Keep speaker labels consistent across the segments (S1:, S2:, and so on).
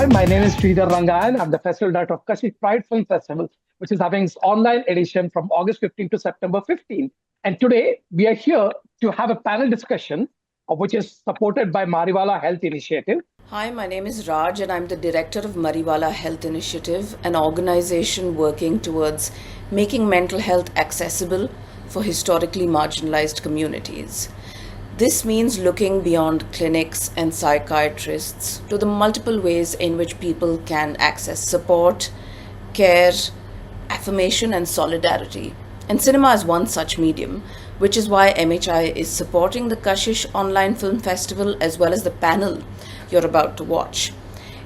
S1: Hi, my name is Sridhar Rangan. I'm the festival director of Kashi Pride Film Festival, which is having its online edition from August 15 to September 15. And today we are here to have a panel discussion, which is supported by Mariwala Health Initiative.
S2: Hi, my name is Raj, and I'm the director of Mariwala Health Initiative, an organization working towards making mental health accessible for historically marginalized communities. This means looking beyond clinics and psychiatrists to the multiple ways in which people can access support, care, affirmation, and solidarity. And cinema is one such medium, which is why MHI is supporting the Kashish Online Film Festival as well as the panel you're about to watch.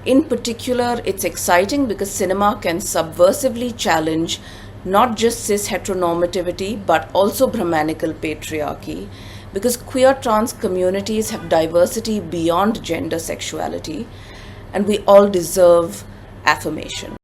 S2: In particular, it's exciting because cinema can subversively challenge not just cis heteronormativity but also Brahmanical patriarchy, because queer trans communities have diversity beyond gender sexuality, and we all deserve affirmation.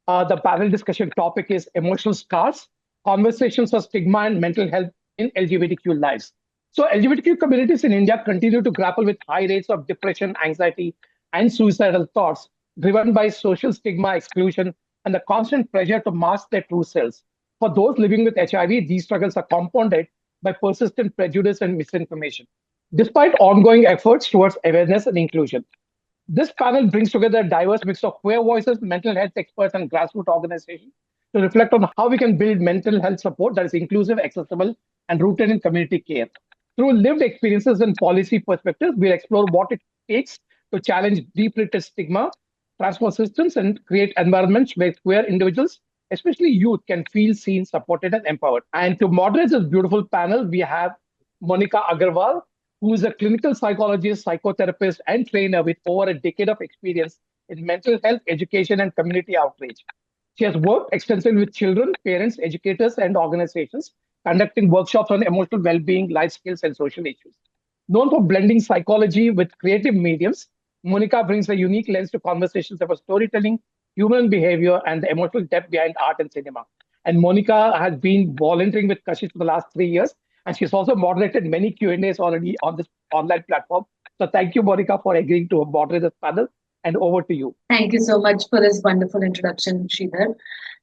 S1: The panel discussion topic is emotional scars, conversations of stigma and mental health in LGBTQ lives. So, LGBTQ communities in India continue to grapple with high rates of depression, anxiety, and suicidal thoughts, driven by social stigma, exclusion, and the constant pressure to mask their true selves. For those living with HIV, these struggles are compounded by persistent prejudice and misinformation. Despite ongoing efforts towards awareness and inclusion, this panel brings together a diverse mix of queer voices, mental health experts, and grassroots organizations to reflect on how we can build mental health support that is inclusive, accessible, and rooted in community care. Through lived experiences and policy perspectives, we'll explore what it takes to challenge deep-rooted stigma, transform systems, and create environments where queer individuals, especially youth, can feel seen, supported, and empowered. And to moderate this beautiful panel, we have Monica Agarwal, who is a clinical psychologist, psychotherapist, and trainer with over a decade of experience in mental health, education, and community outreach. She has worked extensively with children, parents, educators, and organizations, conducting workshops on emotional well being, life skills, and social issues. Known for blending psychology with creative mediums, Monica brings a unique lens to conversations about storytelling, human behavior, and the emotional depth behind art and cinema. And Monica has been volunteering with Kashish for the last 3 years, and she's also moderated many Q&As already on this online platform. So thank you, Monica, for agreeing to moderate this panel. And over to you.
S3: Thank you so much for this wonderful introduction, Sridhar.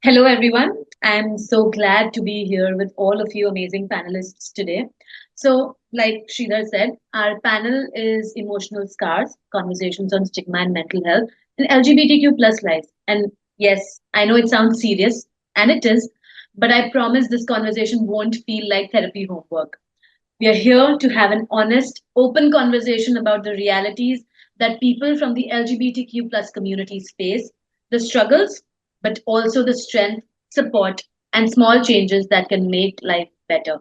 S3: Hello, everyone. I'm so glad to be here with all of you amazing panelists today. So, like Sridhar said, our panel is Emotional Scars, Conversations on Stigma and Mental Health in LGBTQ plus lives. And yes, I know it sounds serious, and it is, but I promise this conversation won't feel like therapy homework. We are here to have an honest, open conversation about the realities that people from the LGBTQ plus communities face, the struggles, but also the strength, support, and small changes that can make life better.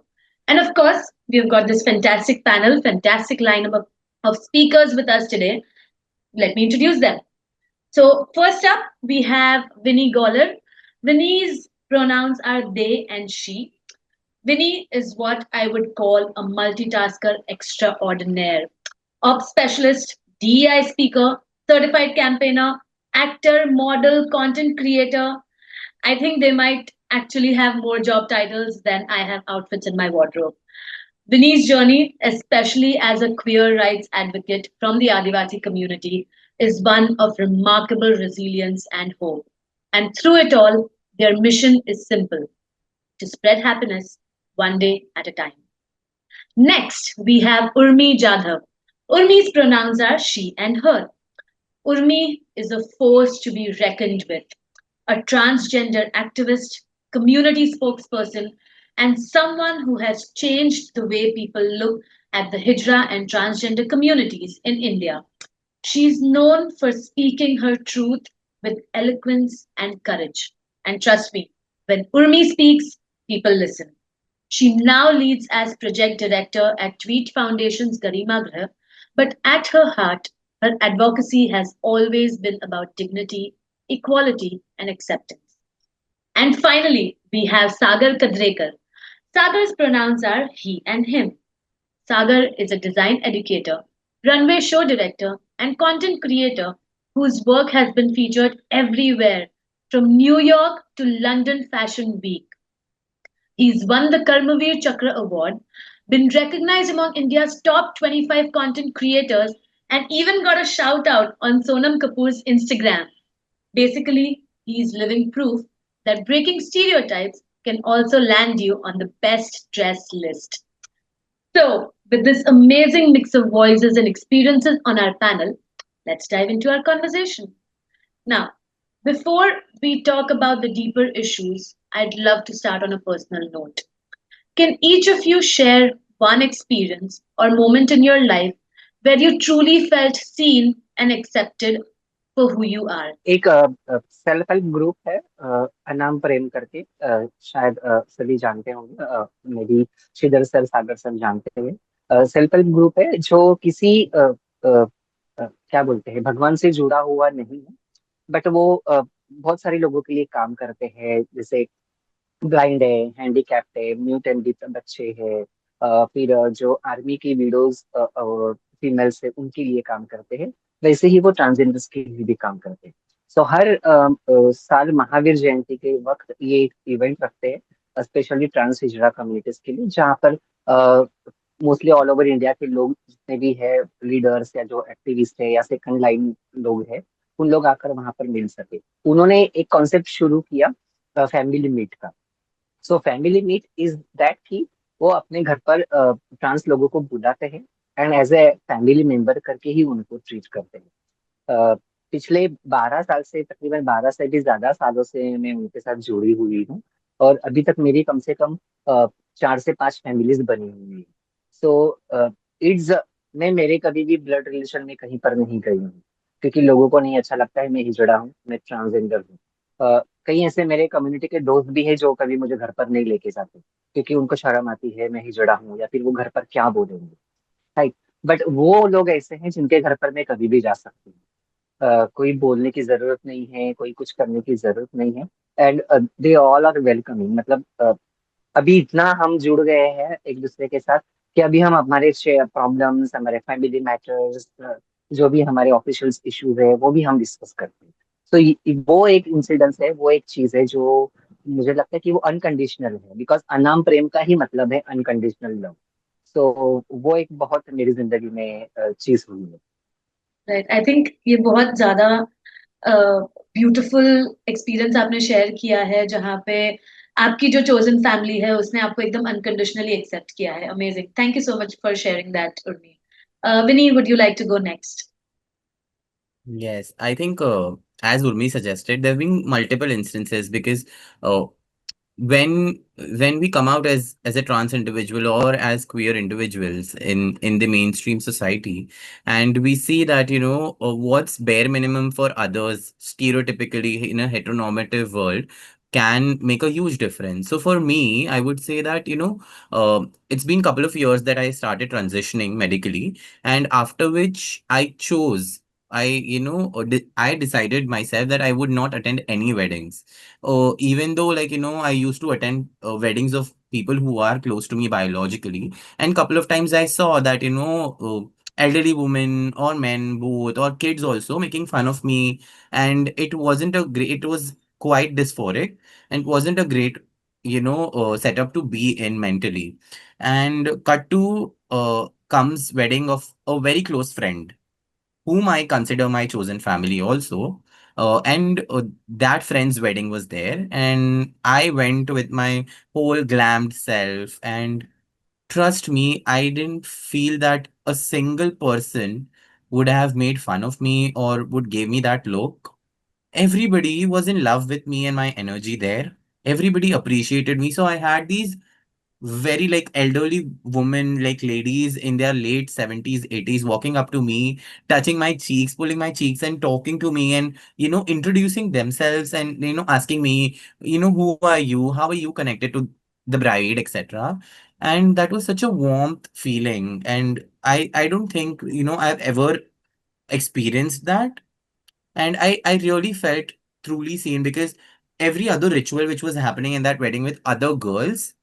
S3: And of course, we've got this fantastic panel, fantastic lineup of speakers with us today. Let me introduce them. So, first up, we have Vinnie Goller. Vinnie's pronouns are they and she. Vinny is what I would call a multitasker extraordinaire. Ops specialist, DEI speaker, certified campaigner, actor, model, content creator. I think they might actually have more job titles than I have outfits in my wardrobe. Vinny's journey, especially as a queer rights advocate from the Adivasi community, is one of remarkable resilience and hope. And through it all, their mission is simple: to spread happiness one day at a time. Next, we have Urmi Jadhav. Urmi's pronouns are she and her. Urmi is a force to be reckoned with, a transgender activist, community spokesperson, and someone who has changed the way people look at the Hijra and transgender communities in India. She's known for speaking her truth with eloquence and courage. And trust me, when Urmi speaks, people listen. She now leads as project director at Tweet Foundation's Garima Grah, but at her heart, her advocacy has always been about dignity, equality, and acceptance. And finally, we have Sagar Kadrekar. Sagar's pronouns are he and him. Sagar is a design educator, runway show director, and content creator whose work has been featured everywhere, from New York to London Fashion Week. He's won the Karmavir Chakra Award, been recognized among India's top 25 content creators, and even got a shout out on Sonam Kapoor's Instagram. Basically, he's living proof that breaking stereotypes can also land you on the best dressed list. So, with this amazing mix of voices and experiences on our panel, let's dive into our conversation. Now, before we talk about the deeper issues, I'd love to start on a personal note. Can each of you share one experience or moment in your life where you truly felt seen and accepted for who you are?
S4: एक self help group है अनाम प्रेम करके शायद सभी जानते होंगे maybe Shridhar sir Sagar sir जानते हैं self help group है जो किसी क्या बोलते हैं भगवान से जुड़ा हुआ नहीं है बट वो बहुत सारे लोगों के लिए काम करते हैं जैसे ब्लाइंड है हैंडीकैप्ड है म्यूट एंड बच्चे हैं फिर जो आर्मी की विडोज फीमेल्स है उनके लिए काम करते हैं वैसे ही वो ट्रांसजेंडर्स के लिए भी काम करते हैं सो हर साल महावीर जयंती के वक्त ये इवेंट रखते हैं स्पेशली ट्रांस हिजड़ा कम्युनिटीज के लिए जहाँ पर मोस्टली ऑल ओवर इंडिया के लोग जितने भी है लीडर्स या जो एक्टिविस्ट है या सेकंड लाइन लोग हैं उन लोग आकर वहां पर मिल सके उन्होंने एक कॉन्सेप्ट शुरू किया फैमिली मीट का so family meet is that कि वो अपने घर पर ट्रांस लोगों को बुलाते हैं and as a family member करके ही उनको ट्रीट करते हैं पिछले 12 साल से तकरीबन 12 से भी ज्यादा सालों से मैं उनके साथ जुड़ी हुई हूँ और अभी तक मेरी कम से कम 4 से 5 फैमिलीज बनी हुई है सो इट्स मैं मेरे कभी भी ब्लड रिलेशन में कहीं पर नहीं गई हूँ क्योंकि लोगों को नहीं अच्छा लगता है मैं हिजड़ा हूँ मैं ट्रांसजेंडर हूँ कई ऐसे मेरे कम्युनिटी के दोस्त भी हैं जो कभी मुझे घर पर नहीं लेके जाते क्योंकि उनको शर्म आती है मैं हिजड़ा हूँ या फिर वो घर पर क्या बोलेंगे राइट बट वो लोग ऐसे हैं जिनके घर पर मैं कभी भी जा सकती हूँ कोई बोलने की जरूरत नहीं है कोई कुछ करने की जरूरत नहीं है and they all are welcoming मतलब अभी इतना हम जुड़ गए हैं एक दूसरे के साथ कि अभी हम हमारे प्रॉब्लम्स हमारे फैमिली मैटर्स जो भी हमारे ऑफिशियल इश्यूज है वो भी हम डिस्कस करते हैं तो वो एक इंसिडेंस है वो एक चीज है जो मुझे लगता है कि वो अनकंडीशनल है बिकॉज अनाम प्रेम का ही मतलब है अनकंडीशनल लव सो वो एक बहुत मेरी जिंदगी में चीज हुई है
S3: राइट आई थिंक ये बहुत ज्यादा ब्यूटीफुल एक्सपीरियंस आपने शेयर किया है जहाँ पे आपकी जो चोजन फैमिली है उसने आपको एकदम अनकंडीशनली एक्सेप्ट किया है amazing thank you so much for sharing that Urmi Vini would you like to go next
S5: Yes, I think as Urmi suggested, there have been multiple instances because uh, when when we come out as a trans individual or as queer individuals in the mainstream society, and we see that what's bare minimum for others stereotypically in a heteronormative world can make a huge difference. So for me, I would say that it's been a couple of years that I started transitioning medically, and after which I chose. I decided myself that I would not attend any weddings, even though I used to attend weddings of people who are close to me biologically, and couple of times I saw that elderly women or men both or kids also making fun of me, and it wasn't a great, it was quite dysphoric and wasn't a great setup to be in mentally. And cut to comes wedding of a very close friend whom I consider my chosen family also. And that friend's wedding was there, and I went with my whole glammed self. And trust me, I didn't feel that a single person would have made fun of me or would give me that look. Everybody was in love with me and my energy there. Everybody appreciated me. So I had these very like elderly women, like ladies in their late 70s, 80s, walking up to me, touching my cheeks, pulling my cheeks, and talking to me, and introducing themselves, and asking me, who are you? How are you connected to the bride, etc. And that was such a warmth feeling. And I don't think, I've ever experienced that. And I really felt truly seen because every other ritual which was happening in that wedding with other girls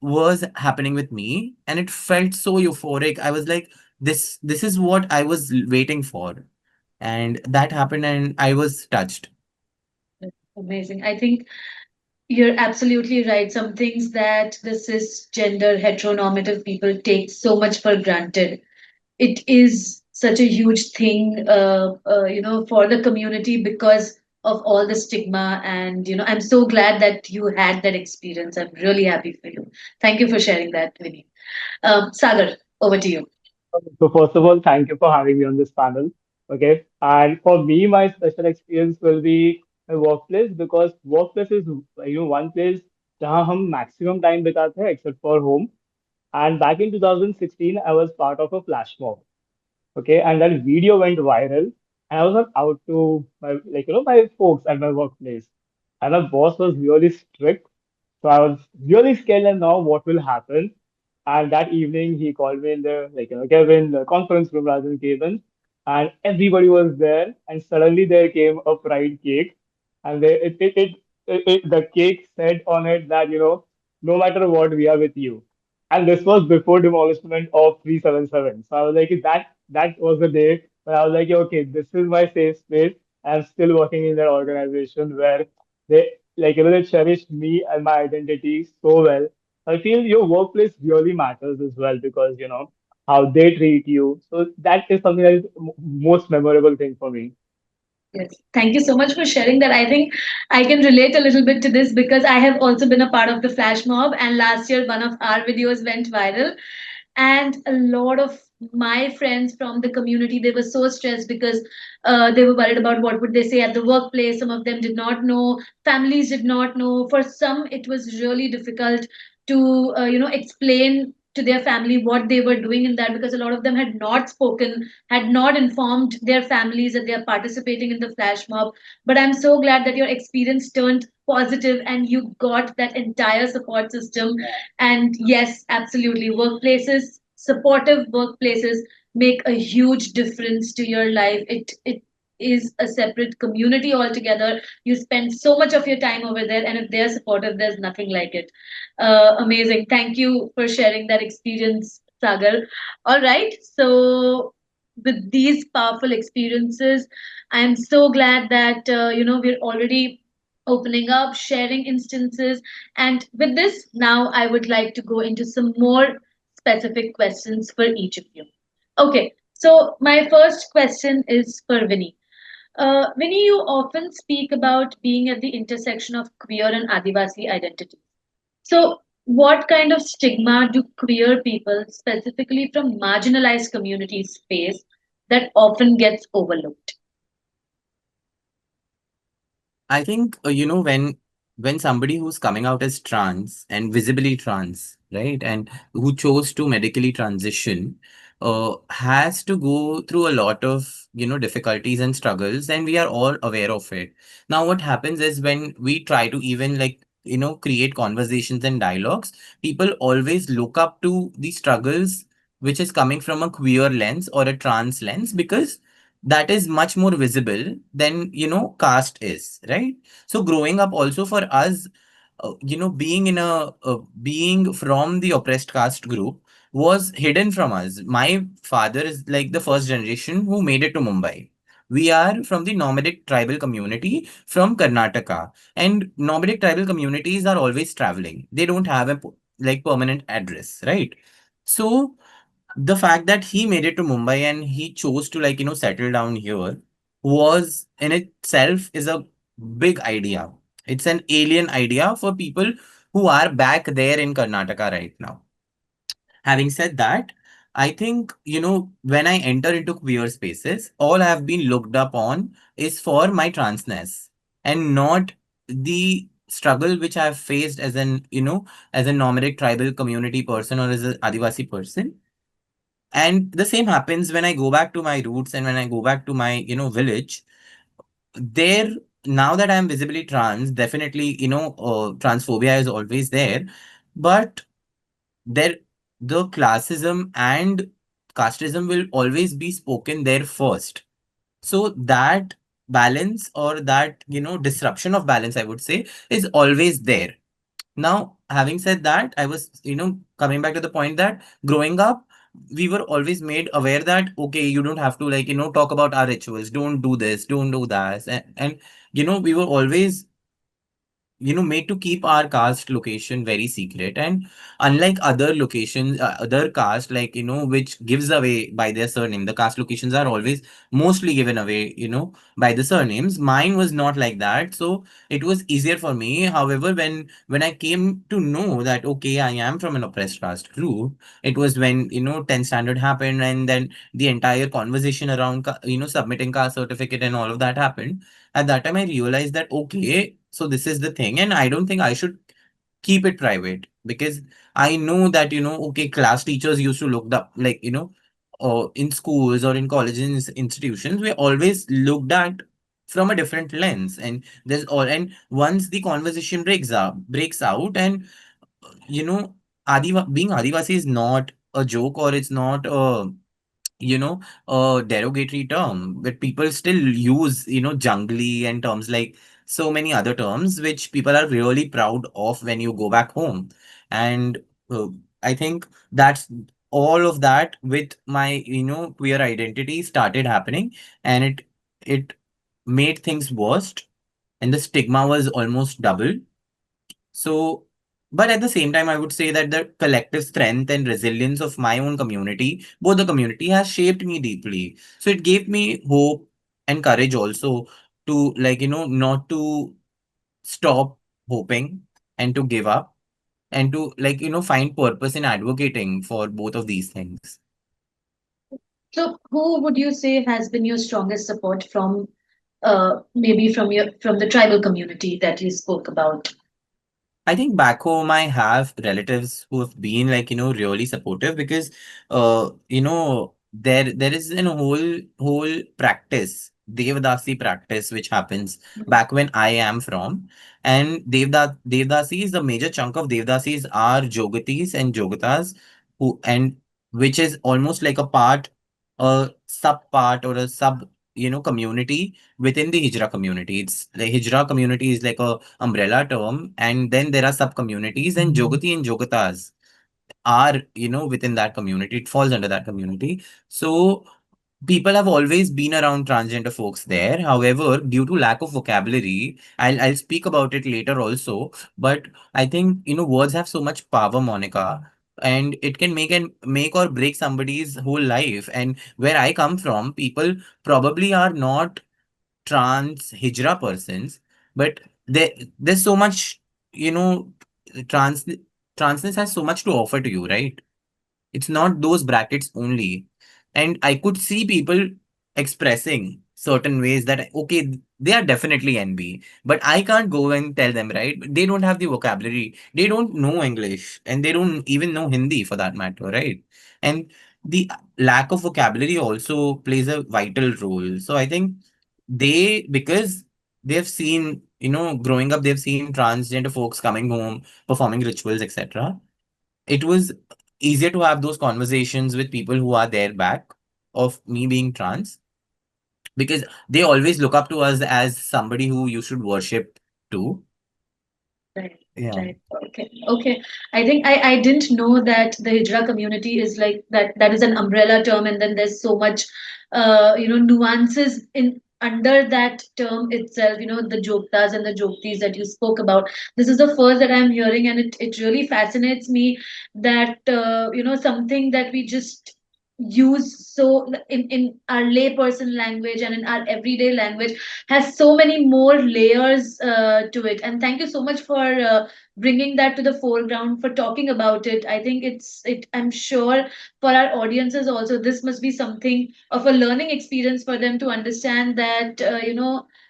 S5: was happening with me, and it felt so euphoric. I was like, this is what I was waiting for, and that happened, and I was touched.
S3: amazing I think you're absolutely right. Some things that the cisgender heteronormative people take so much for granted. It is such a huge thing, for the community because of all the stigma. And, I'm so glad that you had that experience. I'm really happy for you. Thank you for sharing that, Vinny. Sagar, over to you.
S6: So first of all, thank you for having me on this panel. Okay. And for me, my special experience will be my workplace because workplace is one place जहाँ हम maximum time बिताते हैं except for home. And back in 2016, I was part of a flash mob. Okay, and that video went viral. And I was not out to my folks at my workplace, and my boss was really strict. So I was really scared and now what will happen. And that evening he called me in the Kevin the conference room rather than Kevin, and everybody was there. And suddenly there came a fried cake, and the cake said on it that no matter what we are with you. And this was before demolishment of 377. So I was like, that was the day when I was like, okay, this is my safe space. I'm still working in that organization where they they cherish me and my identity so well. I feel your workplace really matters as well because how they treat you. So that is something that is most memorable thing for me.
S3: Yes, thank you so much for sharing that. I think I can relate a little bit to this because I have also been a part of the flash mob, and last year one of our videos went viral, and a lot of my friends from the community, they were so stressed because they were worried about what would they say at the workplace. Some of them did not know, families did not know. For some, it was really difficult to explain to their family what they were doing in that, because a lot of them had not spoken, had not informed their families that they are participating in the flash mob. But I'm so glad that your experience turned positive and you got that entire support system. And yes, absolutely, workplaces, supportive workplaces make a huge difference to your life. It is a separate community altogether. You spend so much of your time over there, and if they're supportive, there's nothing like it. Amazing. Thank you for sharing that experience, Sagar. All right. So with these powerful experiences, I'm so glad that we're already opening up, sharing instances. And with this, now I would like to go into some more specific questions for each of you. Okay, so my first question is for Vinny. Vinny, you often speak about being at the intersection of queer and Adivasi identity. So, what kind of stigma do queer people, specifically from marginalized communities, face that often gets overlooked?
S5: I think when somebody who's coming out as trans and visibly trans, right, and who chose to medically transition, has to go through a lot of difficulties and struggles, and we are all aware of it. Now, what happens is when we try to even create conversations and dialogues, people always look up to the struggles which is coming from a queer lens or a trans lens because that is much more visible than caste is, right? So growing up also for us, being in being from the oppressed caste group was hidden from us. My father is like the first generation who made it to Mumbai. We are from the nomadic tribal community from Karnataka, and nomadic tribal communities are always traveling. They don't have a permanent address, right? So the fact that he made it to Mumbai and he chose to settle down here was in itself is a big idea. It's an alien idea for people who are back there in Karnataka right now. Having said that, I think, when I enter into queer spaces, all I have been looked up on is for my transness and not the struggle which I have faced as as a nomadic tribal community person or as an Adivasi person. And the same happens when I go back to my roots and when I go back to my, village. There, now that I'm visibly trans, definitely, transphobia is always there. But there, the classism and casteism will always be spoken there first. So that balance or that, disruption of balance, I would say, is always there. Now, having said that, I was, coming back to the point that growing up, we were always made aware that, okay, you don't have to talk about our rituals, don't do this, don't do that. And we were always, made to keep our caste location very secret. And unlike other locations, other caste, like, which gives away by their surname, the caste locations are always mostly given away, by the surnames. Mine was not like that. So it was easier for me. However, when I came to know that, okay, I am from an oppressed caste group, it was when, 10th standard happened, and then the entire conversation around, submitting caste certificate and all of that happened. At that time I realized that, okay, so this is the thing, and I don't think I should keep it private, because I know that, okay, class teachers used to look up, like, or in schools or in colleges, institutions, we always looked at from a different lens. And there's all, and once the conversation breaks out, and you know being Adivasi is not a joke, or it's not you know, a derogatory term, but people still use, jungly and terms like so many other terms, which people are really proud of when you go back home. And uh, I think that's all of that with my, queer identity started happening, and it made things worse, and the stigma was almost double. So, but at the same time, I would say that the collective strength and resilience of my own community, both the community, has shaped me deeply. So it gave me hope and courage also to, like, not to stop hoping and to give up, and to, like, find purpose in advocating for both of these things.
S3: So, who would you say has been your strongest support from, maybe from the tribal community that you spoke about?
S5: I think back home I have relatives who have been, like, really supportive, because there is a whole practice, Devdasi practice, which happens back when I am from. And Devdasi is the major chunk of Devdasis are Jogatis and Jogatas, who and which is almost like a sub part, or a sub, community within the Hijra community. It's the Hijra community is like a umbrella term, and then there are sub communities, and Jogati and Jogatas are, within that community. It falls under that community. So people have always been around transgender folks there. However, due to lack of vocabulary, I'll speak about it later also. But I think, words have so much power, Monica, and it can make or break somebody's whole life. And where I come from, people probably are not trans hijra persons, but there's so much, you know trans transness has so much to offer to you, right? It's not those brackets only. And I could see people expressing certain ways that, okay, they are definitely NB, but I can't go and tell them, right? They don't have the vocabulary, they don't know English, and they don't even know Hindi for that matter, right? And the lack of vocabulary also plays a vital role. So I think because they've seen, growing up, they've seen transgender folks coming home, performing rituals, etc. It was easier to have those conversations with people who are there back of me being trans, because they always look up to us as somebody who you should worship too.
S3: Right,
S5: Yeah.
S3: right. Okay, okay. I didn't know that the Hijra community is like that. That is an umbrella term, and then there's so much, nuances in under that term itself. You know, the Jogtas and the Jogtis that you spoke about. This is the first that I'm hearing, and it really fascinates me that something that we just use so in our layperson language and in our everyday language has so many more layers to it. And thank you so much for bringing that to the foreground, for talking about it. I think I'm sure for our audiences also, this must be something of a learning experience for them to understand that,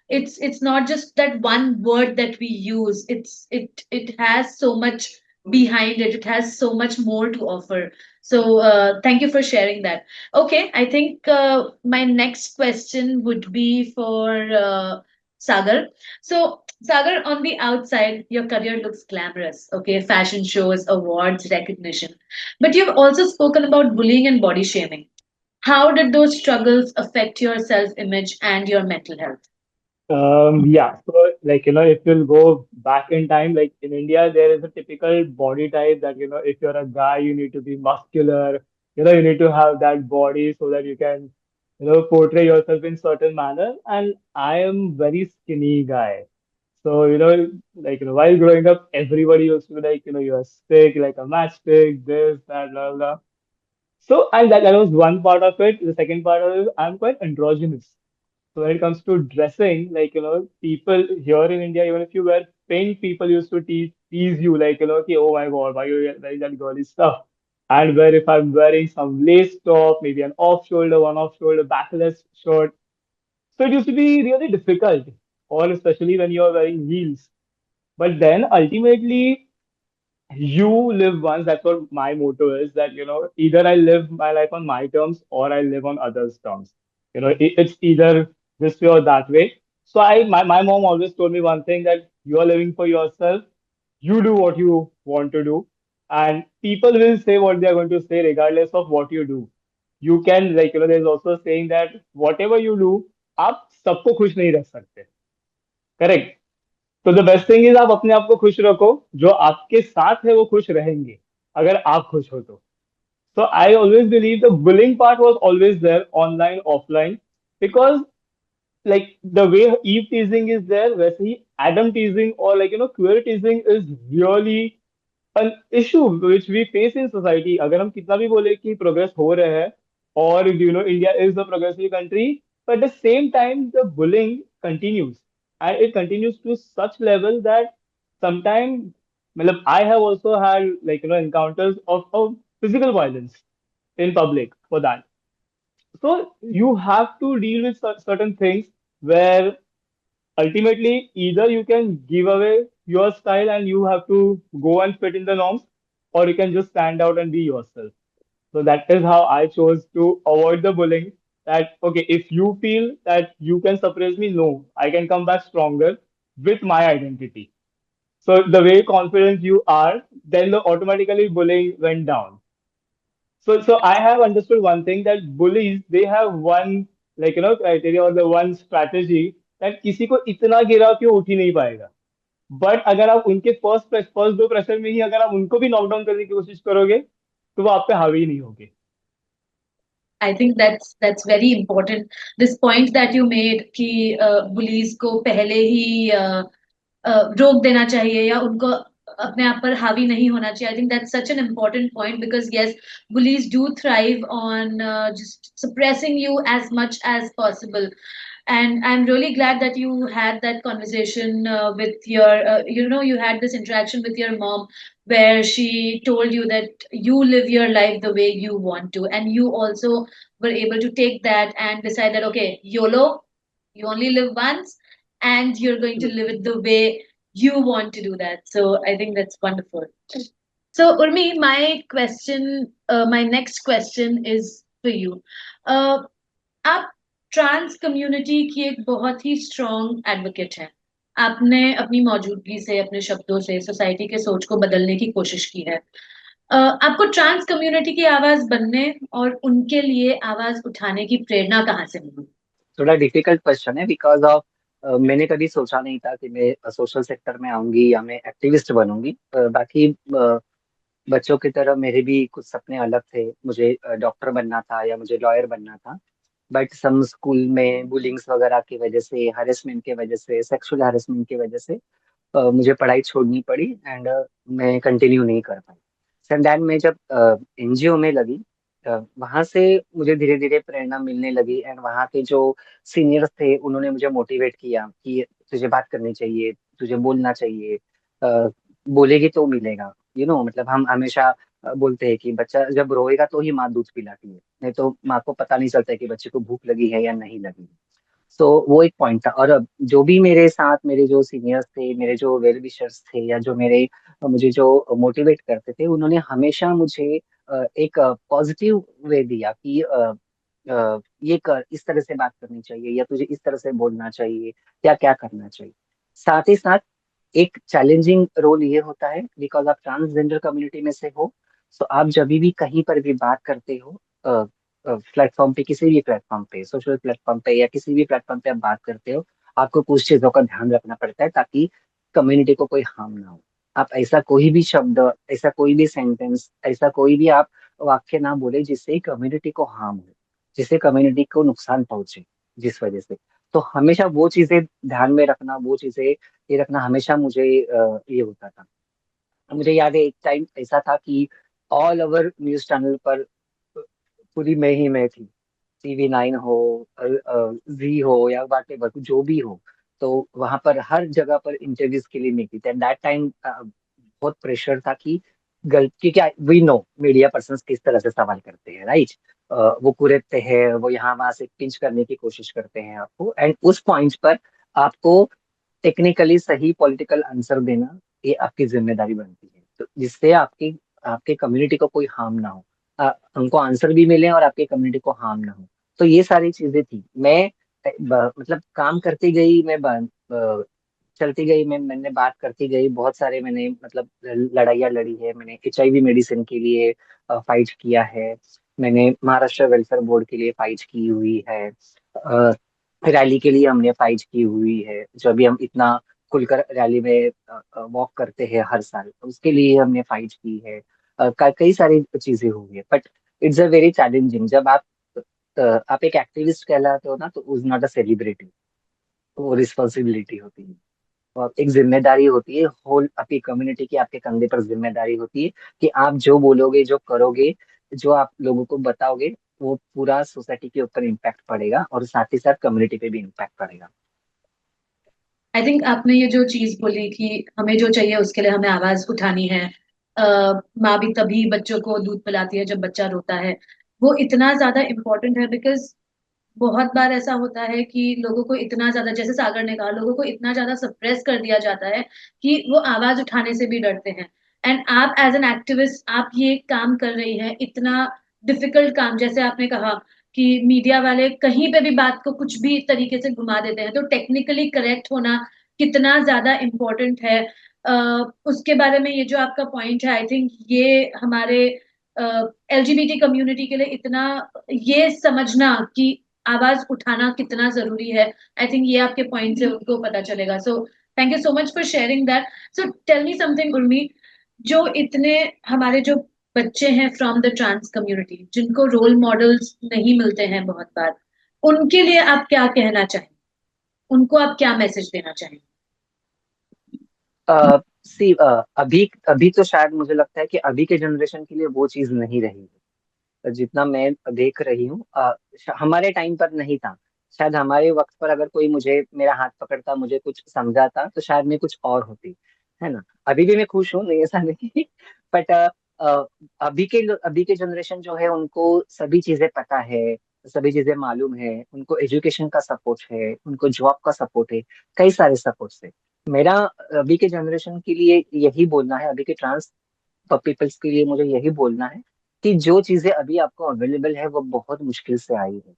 S3: it's not just that one word that we use. It has so much behind it. It has so much more to offer. So thank you for sharing that. Okay, I think my next question would be for Sagar. So, Sagar, on the outside, your career looks glamorous. Okay, fashion shows, awards, recognition. But you've also spoken about bullying and body shaming. How did those struggles affect your self image and your mental health?
S6: Yeah, so like if you'll go back in time, like in India, there is a typical body type that if you're a guy, you need to be muscular, you need to have that body so that you can, portray yourself in certain manner. And I am very skinny guy. So, like, while growing up, everybody used to be like, you're sick, like a matchstick, this, that, blah, blah. So, and that was one part of it. The second part of it, I'm quite androgynous. So when it comes to dressing, like, people here in India, even if you wear pink, people used to tease you, like, okay, oh my God, why you wearing that girly stuff? And where if I'm wearing some lace top, maybe an off shoulder, one off shoulder, backless shirt. So it used to be really difficult, or especially when you're wearing heels. But then ultimately, you live once. That's what my motto is, that, either I live my life on my terms or I live on others' terms. It's either this way or that way. So my mom always told me one thing, that you are living for yourself. You do what you want to do, and people will say what they are going to say regardless of what you do. You can, like, there's also a saying that whatever you do, आप सबको खुश नहीं रख सकते. Correct. तो the best thing is, आप अपने आप को खुश रखो. जो आपके साथ है वो खुश रहेंगे, अगर आप खुश हो तो. So I always believe the bullying part was always there, online, offline, because, like, the way Eve teasing is there, वैसे ही Adam teasing or, like, queer teasing is really an issue which we face in society. अगर हम कितना भी बोले कि progress हो रहा है, और India is a progressive country, but at the same time the bullying continues, and it continues to such level that sometimes, मतलब, I have also had, like, encounters of physical violence in public for that. So you have to deal with certain things where ultimately either you can give away your style and you have to go and fit in the norms, or you can just stand out and be yourself. So that is how I chose to avoid the bullying. That, okay, if you feel that you can suppress me, no, I can come back stronger with my identity. So the way confident you are, then the automatically bullying went down. So I have understood one thing, that bullies, they have one, like, criteria, or the one strategy, that किसी को इतना गिरा कि वो उठ ही नहीं पाएगा. But अगर आप उनके फर्स्ट दो प्रेशर में ही अगर आप उनको भी नॉकडाउन करने की कोशिश करोगे, तो वो आप पे हावी नहीं होगे.
S3: I think that's very important. This point that you made कि bullies को पहले ही रोक देना चाहिए या उनको अपने आप पर हावी नहीं होना चाहिए. I think that's such an important point because yes, bullies do thrive on just suppressing you as much as possible. And I'm really glad that you had that conversation with your, you had this interaction with your mom where she told you that you live your life the way you want to, and you also were able to take that and decide that okay, YOLO, you only live once, and you're going to live it the way you want to do that. So I think that's wonderful. So Urmi, my next question is for you. Uh, आप trans community की एक बहुत ही strong advocate हैं. आपने अपनी मौजूदगी से, अपने शब्दों से सोसाइटी के सोच को बदलने की कोशिश की है. आपको ट्रांस कम्युनिटी की आवाज बनने और उनके लिए आवाज उठाने की प्रेरणा कहाँ से मिली?
S4: थोड़ा डिफिकल्ट क्वेश्चन है, बिकॉज ऑफ मैंने कभी सोचा नहीं था कि मैं सोशल सेक्टर में आऊंगी या मैं एक्टिविस्ट बनूंगी. बाकी बच्चों की तरह मेरे भी कुछ सपने अलग थे. मुझे डॉक्टर बनना था या मुझे लॉयर बनना था. बट सम स्कूल में बुलिंग्स वगैरह की वजह से, हरेसमेंट की वजह से, सेक्सुअल हरेसमेंट की वजह से मुझे पढ़ाई छोड़नी पड़ी, एंड मैं कंटिन्यू नहीं कर पाई. सर दैन मैं जब एनजीओ में लगी, वहां से मुझे धीरे धीरे प्रेरणा मिलने लगी, एंड वहाँ के जो सीनियर्स थे उन्होंने मुझे मोटिवेट किया कि तुझे बात करनी चाहिए, तुझे बोलना चाहिए. बोलेगी तो मिलेगा. मतलब हम हमेशा बोलते हैं कि बच्चा जब रोएगा तो ही माँ दूध पिलाती है, नहीं तो माँ को पता नहीं चलता है कि बच्चे को भूख लगी है या नहीं लगी. सो वो एक पॉइंट था. और अब जो भी मेरे साथ, मेरे जो सीनियर्स थे, मेरे जो वेल विशर्स थे, या जो मुझे जो मोटिवेट करते थे, उन्होंने हमेशा मुझे एक पॉजिटिव वे दिया कि ये कर, इस तरह से बात करनी चाहिए, या तुझे इस तरह से बोलना चाहिए, या क्या करना चाहिए. साथ ही साथ एक चैलेंजिंग रोल ये होता है, बिकॉज आप ट्रांसजेंडर कम्युनिटी में से हो. सो आप जब भी कहीं पर भी बात करते हो, प्लेटफॉर्म पे, किसी भी प्लेटफॉर्म पे, सोशल प्लेटफॉर्म पे या किसी भी प्लेटफॉर्म पे आप बात करते हो, आपको कुछ चीजों का ध्यान रखना पड़ता है ताकि कम्युनिटी को कोई हार्म ना हो. आप ऐसा कोई भी शब्द, ऐसा कोई भी सेंटेंस, ऐसा कोई भी आप वाक्य ना बोले जिससे कम्युनिटी को हार्म हो, जिससे कम्युनिटी को नुकसान पहुंचे जिस वजह से. तो हमेशा वो चीजें ध्यान में रखना, वो चीजें ये रखना हमेशा मुझे ये होता था। मुझे याद है एक टाइम ऐसा था कि ऑल ओवर न्यूज चैनल पर पूरी मैं थी। TV9 हो, जी हो, या वाटेवर जो भी हो, तो वहां पर हर जगह पर इंटरव्यूज के लिए मिलती थी। दैट टाइम बहुत प्रेशर था कि गलती क्या, वी नो मीडिया पर्सन किस तरह से सवाल करते हैं, राइट। वो कुरेदते हैं, वो यहाँ वहां से पिंच करने की कोशिश करते हैं आपको, एंड उस पॉइंट पर आपको टेक्निकली सही पॉलिटिकल आंसर देना, ये आपकी जिम्मेदारी बनती है, तो जिससे आपकी आपके कम्युनिटी को कोई हार्म ना हो, उनको आंसर भी मिले और आपके कम्युनिटी को हार्म ना हो। तो ये सारी चीजें थी। मैं मतलब काम करती गई, चलती गई, मैंने बात करती गई, बहुत सारे मैंने मतलब लड़ाइयाँ लड़ी है। मैंने HIV मेडिसिन के लिए फाइट किया है। मैंने महाराष्ट्र वेलफेयर बोर्ड के लिए फाइट की हुई है। रैली के लिए हमने फाइट की हुई है, जो अभी हम इतना खुलकर रैली में वॉक करते हैं हर साल, तो उसके लिए हमने फाइट की है। कई सारी चीजें हुई है, but it's a very challenging जब आप एक एक्टिविस्ट कहलाते हो ना, तो उज नॉट अ सेलिब्रिटी। वो रिस्पॉन्सिबिलिटी होती है, और एक जिम्मेदारी होती है, होल आपकी कम्युनिटी की आपके कंधे पर जिम्मेदारी होती है कि आप जो बोलोगे, जो करोगे, जो आप लोगों को बताओगे, वो पूरा सोसाइटी के ऊपर इम्पैक्ट पड़ेगा, और साथ ही साथ कम्युनिटी पे भी इम्पैक्ट पड़ेगा।
S3: आई थिंक आपने ये जो चीज बोली कि हमें जो चाहिए उसके लिए हमें आवाज उठानी है। माँ भी तभी बच्चों को दूध पिलाती है जब बच्चा रोता है। वो इतना ज्यादा इम्पोर्टेंट है बिकॉज बहुत बार ऐसा होता है कि लोगों को इतना ज्यादा, जैसे सागर ने कहा, लोगों को इतना ज्यादा सप्रेस कर दिया जाता है कि वो आवाज उठाने से भी डरते हैं। एंड आप एज एन एक्टिविस्ट आप ये काम कर रही हैं, इतना डिफिकल्ट काम, जैसे आपने कहा कि मीडिया वाले कहीं पे भी बात को कुछ भी तरीके से घुमा देते हैं, तो टेक्निकली करेक्ट होना कितना ज्यादा इम्पोर्टेंट है। उसके बारे में ये जो आपका पॉइंट है, आई थिंक ये हमारे LGBT कम्युनिटी के लिए इतना, ये समझना कि आवाज उठाना कितना जरूरी है, आई थिंक ये आपके पॉइंट से उनको पता चलेगा। So thank you so much for sharing that. So tell me something Urmi, जो इतने हमारे जो बच्चे हैं फ्रॉम द ट्रांस कम्युनिटी जिनको रोल मॉडल्स नहीं मिलते हैं बहुत बार, उनके लिए आप क्या कहना चाहें, उनको आप क्या मैसेज देना चाहें?
S4: सी अभी अभी तो शायद मुझे लगता है कि अभी के जनरेशन के लिए वो चीज नहीं रही है, जितना मैं देख रही हूँ। हमारे टाइम पर नहीं था। शायद हमारे वक्त पर अगर कोई मुझे मेरा हाथ पकड़ता, मुझे कुछ समझाता, तो शायद मैं कुछ और होती, है ना। अभी भी मैं खुश हूँ, नहीं ऐसा नहीं। बट अभी के जनरेशन जो है, उनको सभी चीजें पता है, सभी चीजें मालूम है, उनको एजुकेशन का सपोर्ट है, उनको जॉब का सपोर्ट है, कई सारे सपोर्ट है। मेरा अभी के जनरेशन के लिए यही बोलना है, अभी के ट्रांस पीपल्स के लिए मुझे यही बोलना है कि जो चीजें अभी आपको अवेलेबल है, वो बहुत मुश्किल से आई है,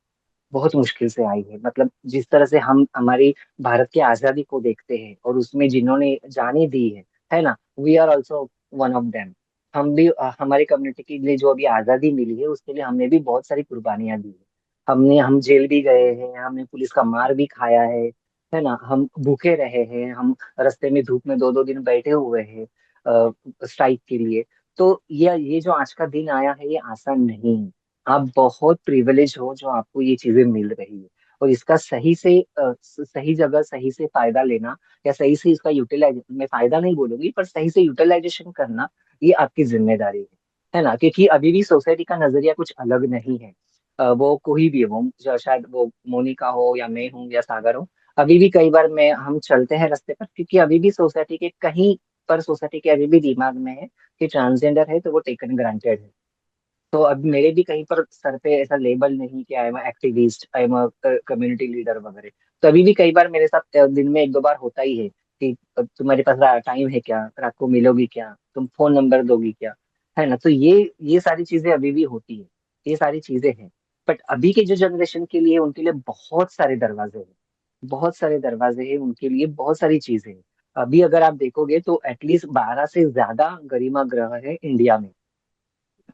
S4: बहुत मुश्किल से आई है। मतलब जिस तरह से हम हमारी भारत की आजादी को देखते हैं, और उसमें जिन्होंने जाने दी है ना, we are also one of them. हम भी हमारी कम्युनिटी के लिए जो अभी आजादी मिली है, उसके लिए हमने भी बहुत सारी कुर्बानियां दी है। हम जेल भी गए हैं, हमने पुलिस का मार भी खाया है ना। हम भूखे रहे हैं, हम रास्ते में धूप में 2-2 दिन बैठे हुए हैं स्ट्राइक के लिए। तो ये जो आज का दिन आया है, ये आसान नहीं है। आप बहुत प्रिविलेज हो जो आपको ये चीजें मिल रही है, और इसका सही जगह सही से फायदा लेना, या सही से इसका यूटिलाइज, मैं फायदा नहीं बोलूंगी, पर सही से यूटिलाइजेशन करना, ये आपकी जिम्मेदारी है ना। क्योंकि अभी भी सोसाइटी का नजरिया कुछ अलग नहीं है। वो कोई भी है, वो शायद वो मोनिका हो, या मैं हूँ, या सागर हो, अभी भी कई बार मैं हम चलते हैं रास्ते पर, क्योंकि अभी भी सोसाइटी के कहीं पर, सोसाइटी के अभी भी दिमाग में है कि ट्रांसजेंडर है तो वो टेकन ग्रांटेड है। तो अब मेरे भी कहीं पर सर पे ऐसा लेबल नहीं कि I am activist, I am community leader वगैरह। तो अभी भी कई बार मेरे साथ दिन में 1-2 बार होता ही है कि तुम्हारे पास टाइम है क्या, रात को मिलोगी क्या, तुम फोन नंबर दोगी क्या, है ना। तो ये सारी चीजें अभी भी होती है, ये सारी चीजें हैं। बट अभी के जो जनरेशन के लिए, उनके लिए बहुत सारे दरवाजे हैं, बहुत सारे दरवाजे हैं उनके लिए, बहुत सारी चीजें हैं। अभी अगर आप देखोगे तो एटलीस्ट 12 से ज्यादा गरिमा ग्रह है इंडिया में।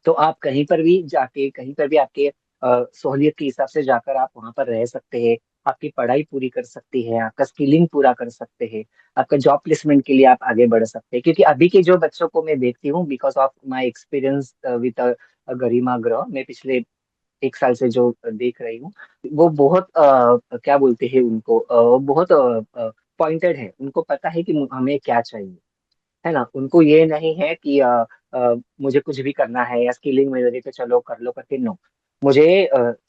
S4: तो आप कहीं पर भी जाके, कहीं पर भी आपके सहूलियत के हिसाब से जाकर आप वहां पर रह सकते हैं, आपकी पढ़ाई पूरी कर सकती है, आपका स्किलिंग पूरा कर सकते हैं, आपका जॉब प्लेसमेंट के लिए आप आगे बढ़ सकते हैं। क्योंकि अभी के जो बच्चों को मैं देखती हूँ, because of my experience with Garima ग्रह, मैं पिछले एक साल से जो देख रही हूँ, वो बहुत क्या बोलते हैं उनको, वो बहुत पॉइंटेड है, उनको पता है कि हमें क्या चाहिए, है ना। उनको ये नहीं है कि मुझे कुछ भी करना है या स्किलिंग मिल रही है तो चलो कर लो करके, नो। मुझे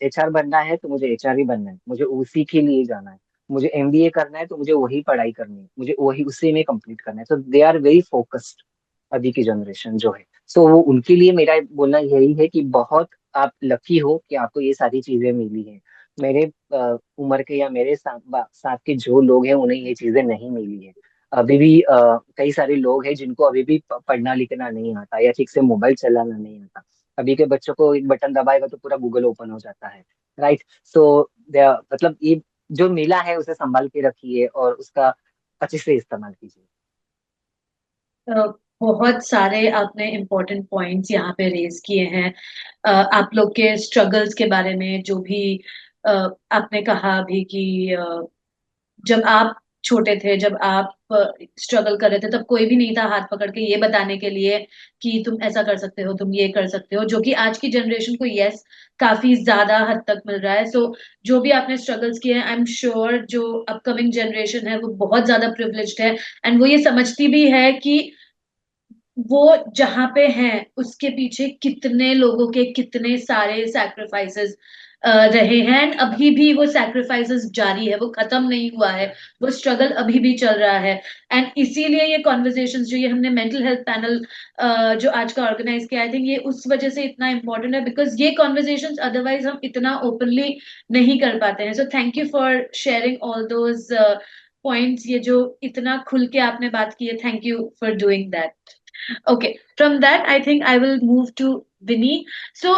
S4: एचआर बनना है तो मुझे एचआर ही बनना है, मुझे उसी के लिए जाना है। मुझे एमबीए करना है तो मुझे वही पढ़ाई करनी है, मुझे वही उसी में कंप्लीट करना है। सो दे आर वेरी फोकस्ड, अभी की जनरेशन जो है। सो वो उनके लिए मेरा बोलना यही है कि बहुत आप लकी हो कि आपको ये सारी चीजें मिली है। मेरे उम्र के या मेरे साथ के जो लोग हैं उन्हें ये चीजें नहीं मिली है। अभी भी कई सारे लोग हैं जिनको अभी भी पढ़ना लिखना नहीं आता या ठीक से मोबाइल चलाना नहीं आता। अभी के बच्चों को एक बटन दबाएगा तो पूरा गूगल ओपन हो जाता है, राइट। सो मतलब ये जो मिला है उसे संभाल के रखिए और उसका अच्छे से इस्तेमाल कीजिए।
S3: अ, बहुत सारे आपने इम्पोर्टेंट पॉइंट्स यहाँ पे रेज किए हैं। आप लोग के स्ट्रगल्स के बारे में जो भी अ, आपने कहा अभी कि जब आप छोटे थे, जब आप स्ट्रगल कर रहे थे, तब कोई भी नहीं था हाथ पकड़ के ये बताने के लिए कि तुम ऐसा कर सकते हो, तुम ये कर सकते हो, जो कि आज की जनरेशन को यस काफी ज्यादा हद तक मिल रहा है। सो जो भी आपने स्ट्रगल्स किए हैं, आई एम श्योर जो अपकमिंग जनरेशन है वो बहुत ज्यादा प्रिविलेज्ड है, एंड वो ये समझती भी है कि वो जहां पे हैं उसके पीछे कितने लोगों के कितने सारे सैक्रिफाइसेस रहे हैं, and अभी भी वो सैक्रिफाइसेस जारी है, वो खत्म नहीं हुआ है, वो स्ट्रगल अभी भी चल रहा है। एंड इसीलिए ये कॉन्वर्सेशंस जो ये हमने मेंटल हेल्थ पैनल जो आज का ऑर्गेनाइज किया, आई थिंक ये उस वजह से इतना इंपॉर्टेंट है, बिकॉज ये कॉन्वर्सेशंस अदरवाइज हम इतना ओपनली नहीं कर पाते हैं। सो thank you for sharing all those points, ये जो इतना खुल के आपने बात की है, thank you for doing that. Okay, from that, I think I will move to Vinny. So,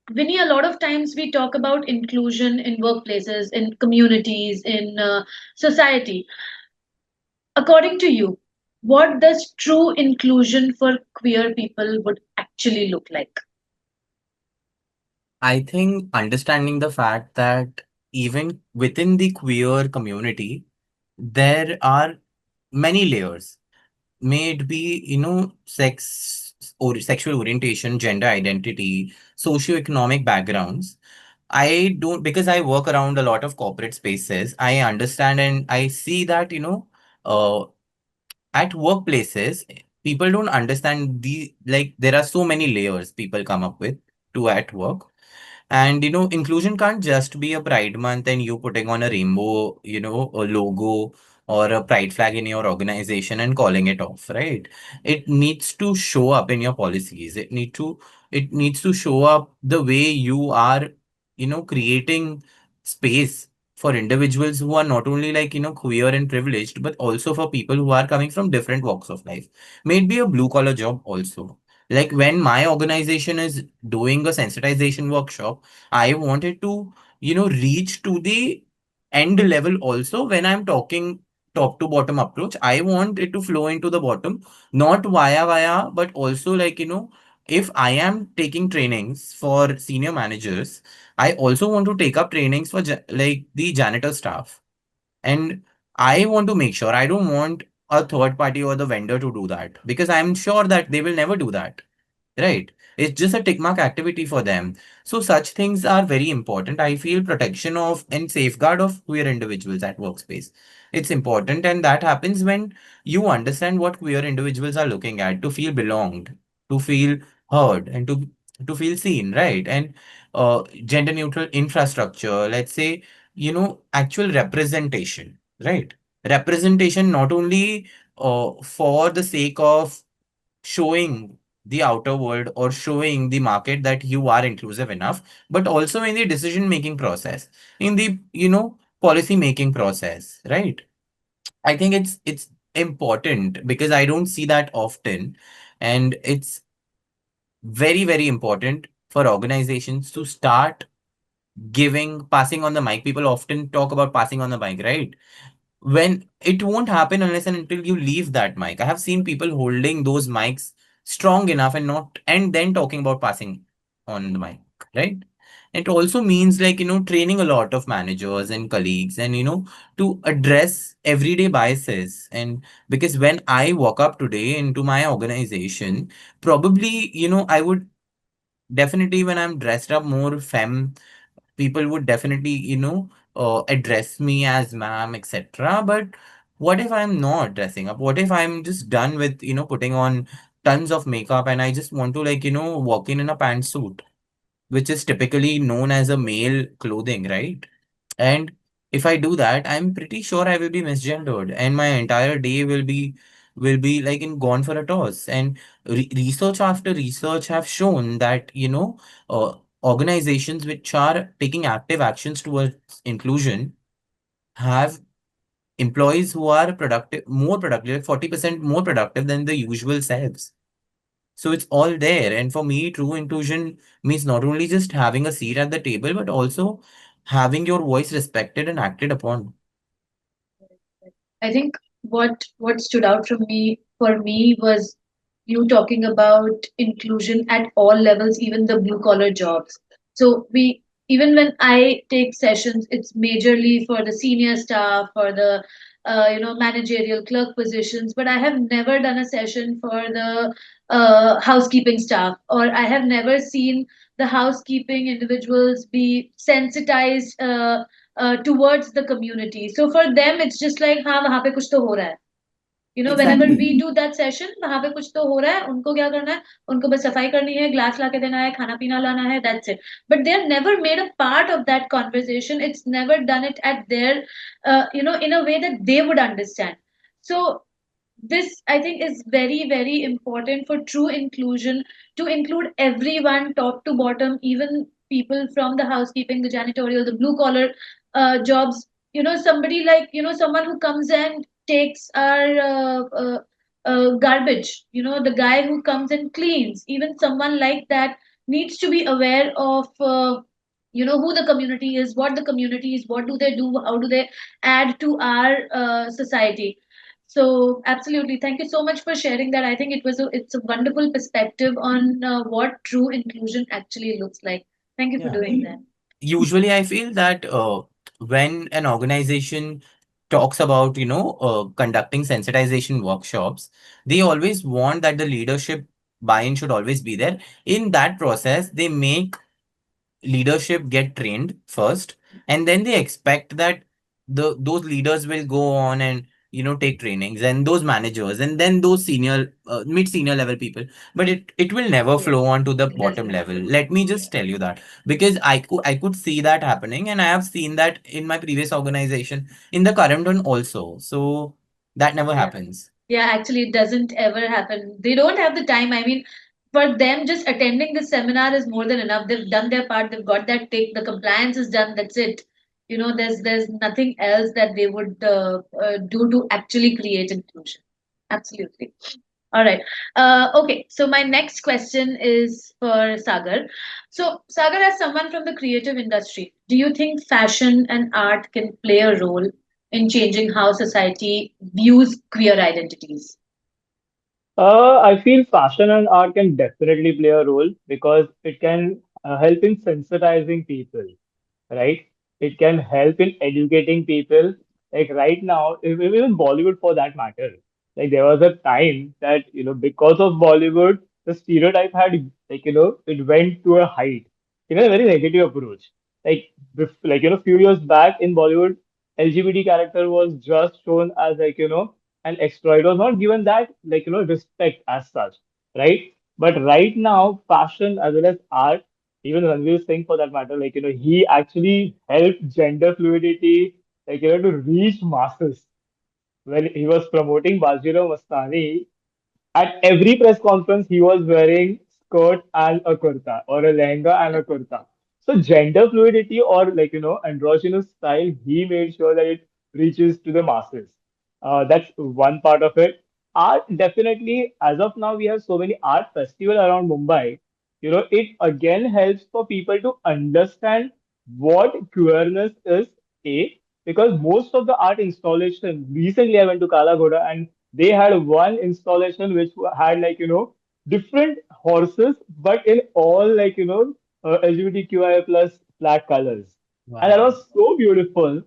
S3: Vinny, a lot of times we talk about inclusion in workplaces, in communities, in society. According to you, what does true inclusion for queer people would actually look like?
S5: I think understanding the fact that even within the queer community, there are many layers. May it be, sex or sexual orientation, gender identity, socioeconomic backgrounds. I don't, because I work around a lot of corporate spaces, I understand and I see that, uh, at workplaces, people don't understand like, there are so many layers people come up with to at work. And inclusion can't just be a Pride Month and you putting on a rainbow, a logo or a pride flag in your organization and calling it off, right? It needs to show up in your policies. It needs to show up the way you are, creating space for individuals who are not only like, queer and privileged, but also for people who are coming from different walks of life. May it be a blue collar job also. Like when my organization is doing a sensitization workshop, I wanted to, reach to the end level also. When I'm talking top to bottom approach, I want it to flow into the bottom, not via, but also like, if I am taking trainings for senior managers, I also want to take up trainings for like the janitor staff. And I want to make sure I don't want a third party or the vendor to do that, because I'm sure that they will never do that. Right. It's just a tick mark activity for them. So such things are very important. I feel protection of and safeguard of queer individuals at workspace. It's important, and that happens when you understand what queer individuals are looking at, to feel belonged, to feel heard, and to feel seen, right? And gender neutral infrastructure, let's say, actual representation, right? Representation not only for the sake of showing the outer world or showing the market that you are inclusive enough, but also in the decision making process, in the policy making process, right? I think it's important because I don't see that often, and it's very very important for organizations to start giving passing on the mic. People often talk about passing on the mic, right? When it won't happen unless and until you leave that mic. I have seen people holding those mics strong enough and not, and then talking about passing on the mic, right? It also means like, training a lot of managers and colleagues and, to address everyday biases. And because when I walk up today into my organization, probably, I would definitely when I'm dressed up more femme, people would definitely, address me as ma'am, etc. But what if I'm not dressing up? What if I'm just done with, putting on tons of makeup and I just want to, like, walk in a pantsuit, which is typically known as a male clothing, right? And if I do that, I'm pretty sure I will be misgendered, and my entire day will be like in gone for a toss. And research after research have shown that organizations which are taking active actions towards inclusion have employees who are productive, more productive, like 40% more productive than the usual selves. So it's all there. And for me, true inclusion means not only just having a seat at the table, but also having your voice respected and acted upon.
S3: I think what stood out from me for me was you talking about inclusion at all levels, even the blue collar jobs. So we even when I take sessions, it's majorly for the senior staff or the managerial clerk positions, but I have never done a session for the housekeeping staff, or I have never seen the housekeeping individuals be sensitized towards the community. So for them, it's just like, हाँ वहाँ पे कुछ तो हो रहा है. Whenever
S5: Exactly.
S3: we do that session, वहाँ पे कुछ तो हो रहा है. उनको क्या करना है? उनको बस सफाई करनी है, ग्लास ला के देना है, खाना पीना लाना है. That's it. But they're never made a part of that conversation. It's never done it at their, in a way that they would understand. So this I think is very very important for true inclusion, to include everyone top to bottom, even people from the housekeeping, the janitorial, the blue collar jobs. Somebody like, someone who comes and takes our garbage, the guy who comes and cleans, even someone like that needs to be aware of who the community is, what the community is, what do they do, how do they add to our society. So absolutely, thank you so much for sharing that. I think it's a wonderful perspective on what true inclusion actually looks like. Thank you for
S5: Yeah.
S3: doing that.
S5: Usually, I feel that when an organization talks about, conducting sensitization workshops, they always want that the leadership buy-in should always be there. In that process, they make leadership get trained first, and then they expect that those leaders will go on and take trainings, and those managers, and then those senior mid senior level people. But it will never
S3: Yes,
S5: flow on to the
S3: it
S5: bottom
S3: doesn't.
S5: level. Let me just tell you that, because I could see that happening, and I have seen that in my previous organization, in the current one also. So that never
S3: Yeah.
S5: happens.
S3: Yeah, actually, it doesn't ever happen. They don't have the time. I mean, for them, just attending the seminar is more than enough. They've done their part. They've got that tick. The compliance is done. That's it. There's nothing else that they would do to actually create inclusion. Absolutely. All right. Okay. So my next question is for Sagar. So Sagar, as someone from the creative industry, do you think fashion and art can play a role in changing how society views queer identities?
S6: I feel fashion and art can definitely play a role because it can help in sensitizing people, right? It can help in educating people. Like right now, even Bollywood for that matter, like there was a time that, because of Bollywood, the stereotype had, like, it went to a height, a very negative approach. Few years back in Bollywood, LGBT character was just shown as, like, an extra. It was not given that, like, respect as such, right? But right now, fashion as well as art, even Ranveer Singh for that matter, like, he actually helped gender fluidity, like, to reach masses. When he was promoting Bajirao Mastani, at every press conference, he was wearing skirt and a kurta or a lehenga and a kurta. So gender fluidity or, like, androgynous style, he made sure that it reaches to the masses. That's one part of it. Art definitely, as of now, we have so many art festival around Mumbai. It again helps for people to understand what queerness is. A, because most of the art installation, recently I went to Kala Ghoda and they had one installation which had, like, different horses, but in all, like, LGBTQIA plus flag colors. And that
S5: Wow.
S6: was so beautiful.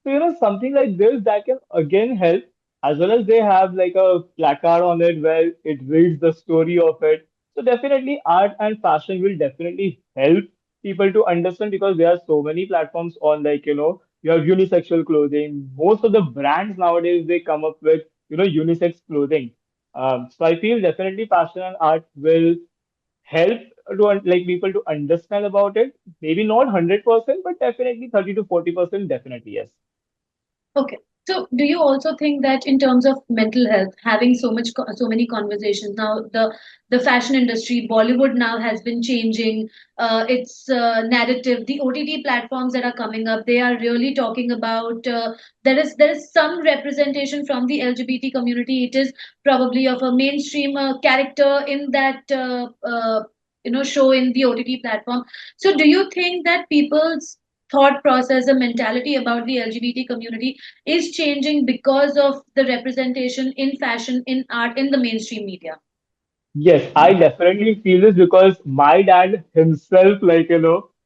S6: So, something like this that can again help, as well as they have like a placard on it where it reads the story of it. So definitely art and fashion will definitely help people to understand because there are so many platforms on like, you have unisexual clothing. Most of the brands nowadays they come up with, unisex clothing. So I feel definitely fashion and art will help to like people to understand about it. Maybe not 100%, but definitely 30 to 40% definitely yes.
S3: Okay. So, do you also think that in terms of mental health, having so many conversations now, the fashion industry, Bollywood now has been changing its narrative. The OTT platforms that are coming up, they are really talking about. There is some representation from the LGBT community. It is probably of a mainstream character in that show in the OTT platform. So, do you think that people's thought process, the mentality about the LGBT community is changing because of the representation in fashion, in art, in the mainstream media?
S6: Yes, I definitely feel this because my dad himself, like,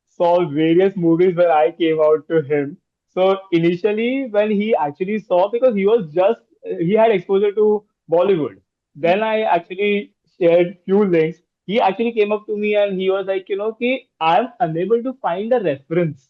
S6: saw various movies when I came out to him. So initially, when he actually saw, because he had exposure to Bollywood. Then I actually shared few links. He actually came up to me and he was like, कि I'm unable to find a reference.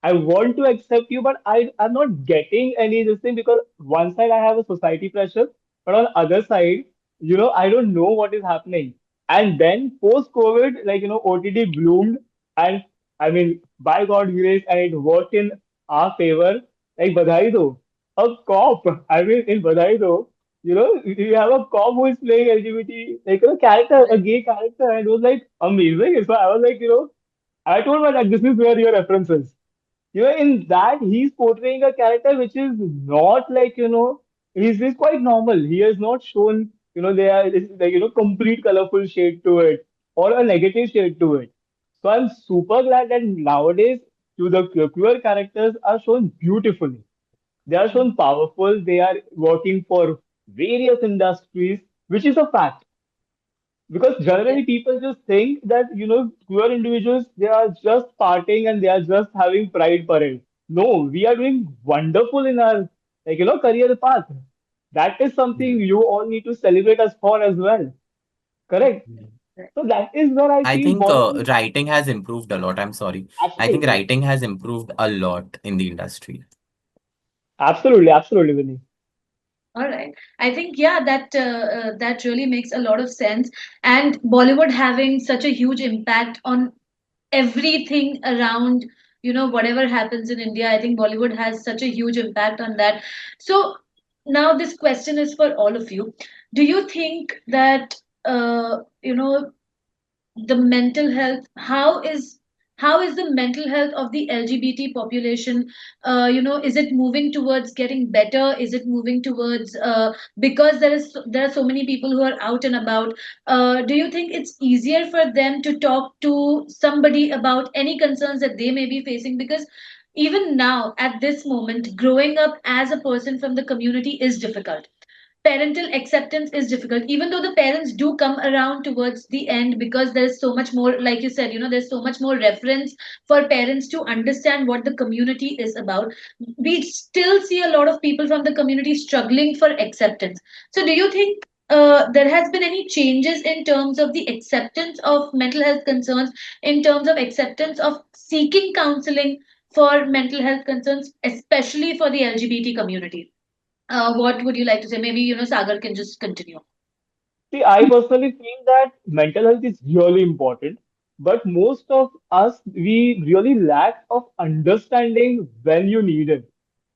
S6: I want to accept you, but I'm not getting any this thing because one side I have a society pressure, but on other side, I don't know what is happening. And then post COVID, like OTT bloomed, and I mean, by God grace, and it worked in our favor. Like Badhai do, a cop. I mean, in Badhai do, you have a cop who is playing LGBT, like a character, a gay character, and it was like amazing. So I was like, I told my dad, this is where your reference is. In that he's portraying a character which is not like, he's quite normal. He has not shown, there is like, complete colorful shade to it or a negative shade to it. So I'm super glad that nowadays the queer characters are shown beautifully. They are shown powerful. They are working for various industries, which is a fact. Because generally people just think that, queer individuals, they are just partying and they are just having pride parade. No, we are doing wonderful in our, like, career path. That is something
S5: Yeah.
S6: you all need to celebrate us for as well. Correct?
S5: Yeah.
S6: So that is where I
S5: I
S6: feel
S5: think
S6: Bollywood,
S5: writing has improved a lot. I'm sorry. I think
S6: absolutely.
S5: writing has improved a lot in the industry.
S6: Absolutely, absolutely, Vinny.
S3: All right. I think yeah, that really makes a lot of sense. And Bollywood having such a huge impact on everything around, whatever happens in India. I think Bollywood has such a huge impact on that. So now this question is for all of you. Do you think that the mental health how is the mental health of the LGBT population, is it moving towards getting better, is it moving towards because there are so many people who are out and about, do you think it's easier for them to talk to somebody about any concerns that they may be facing? Because even now at this moment, growing up as a person from the community is difficult. Parental acceptance is difficult, even though the parents do come around towards the end, because there's so much more, like you said, there's so much more reference for parents to understand what the community is about. We still see a lot of people from the community struggling for acceptance. So do you think there has been any changes in terms of the acceptance of mental health concerns, in terms of acceptance of seeking counseling for mental health concerns, especially for the LGBT community? What would you like to say? Maybe, Sagar can just continue.
S6: See, I personally feel that mental health is really important, but most of us, we really lack of understanding when you need it.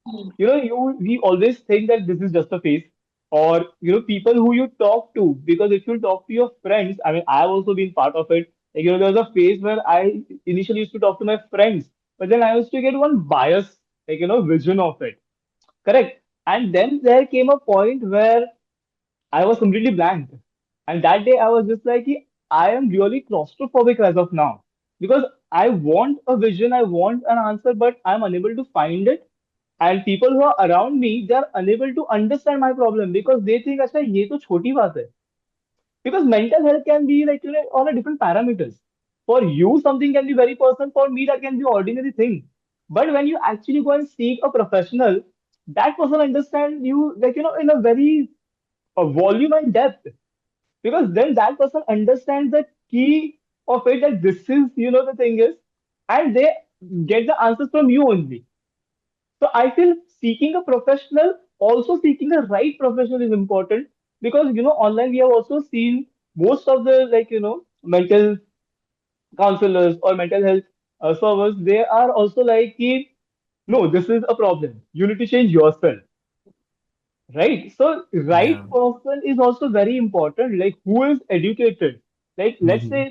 S3: Hmm.
S6: We always think that this is just a phase, or people who you talk to, because if you talk to your friends, I mean, I've also been part of it. Like, there was a phase where I initially used to talk to my friends, but then I used to get one bias, like, vision of it. Correct. And then there came a point where I was completely blank. And that day I was just like, I am really claustrophobic as of now. Because I want a vision, I want an answer, but I'm unable to find it. And people who are around me, they are unable to understand my problem because they think, अच्छा ये तो छोटी बात है. Because mental health can be like, on a different parameters. For you, something can be very personal. For me, that can be ordinary thing. But when you actually go and seek a professional, that person understand you like, in a very volume and depth. because then that person understands the key of it, that this is, the thing is, and they get the answers from you only. So I feel seeking a professional, also seeking the right professional is important, because online we have also seen most of the, mental counselors or mental health servers, they are also like, "Ki, no, this is a problem. You need to change yourself." Right. So right
S5: Yeah.
S6: person is also very important. Like, who is educated? Like, let's
S5: Hmm.
S6: say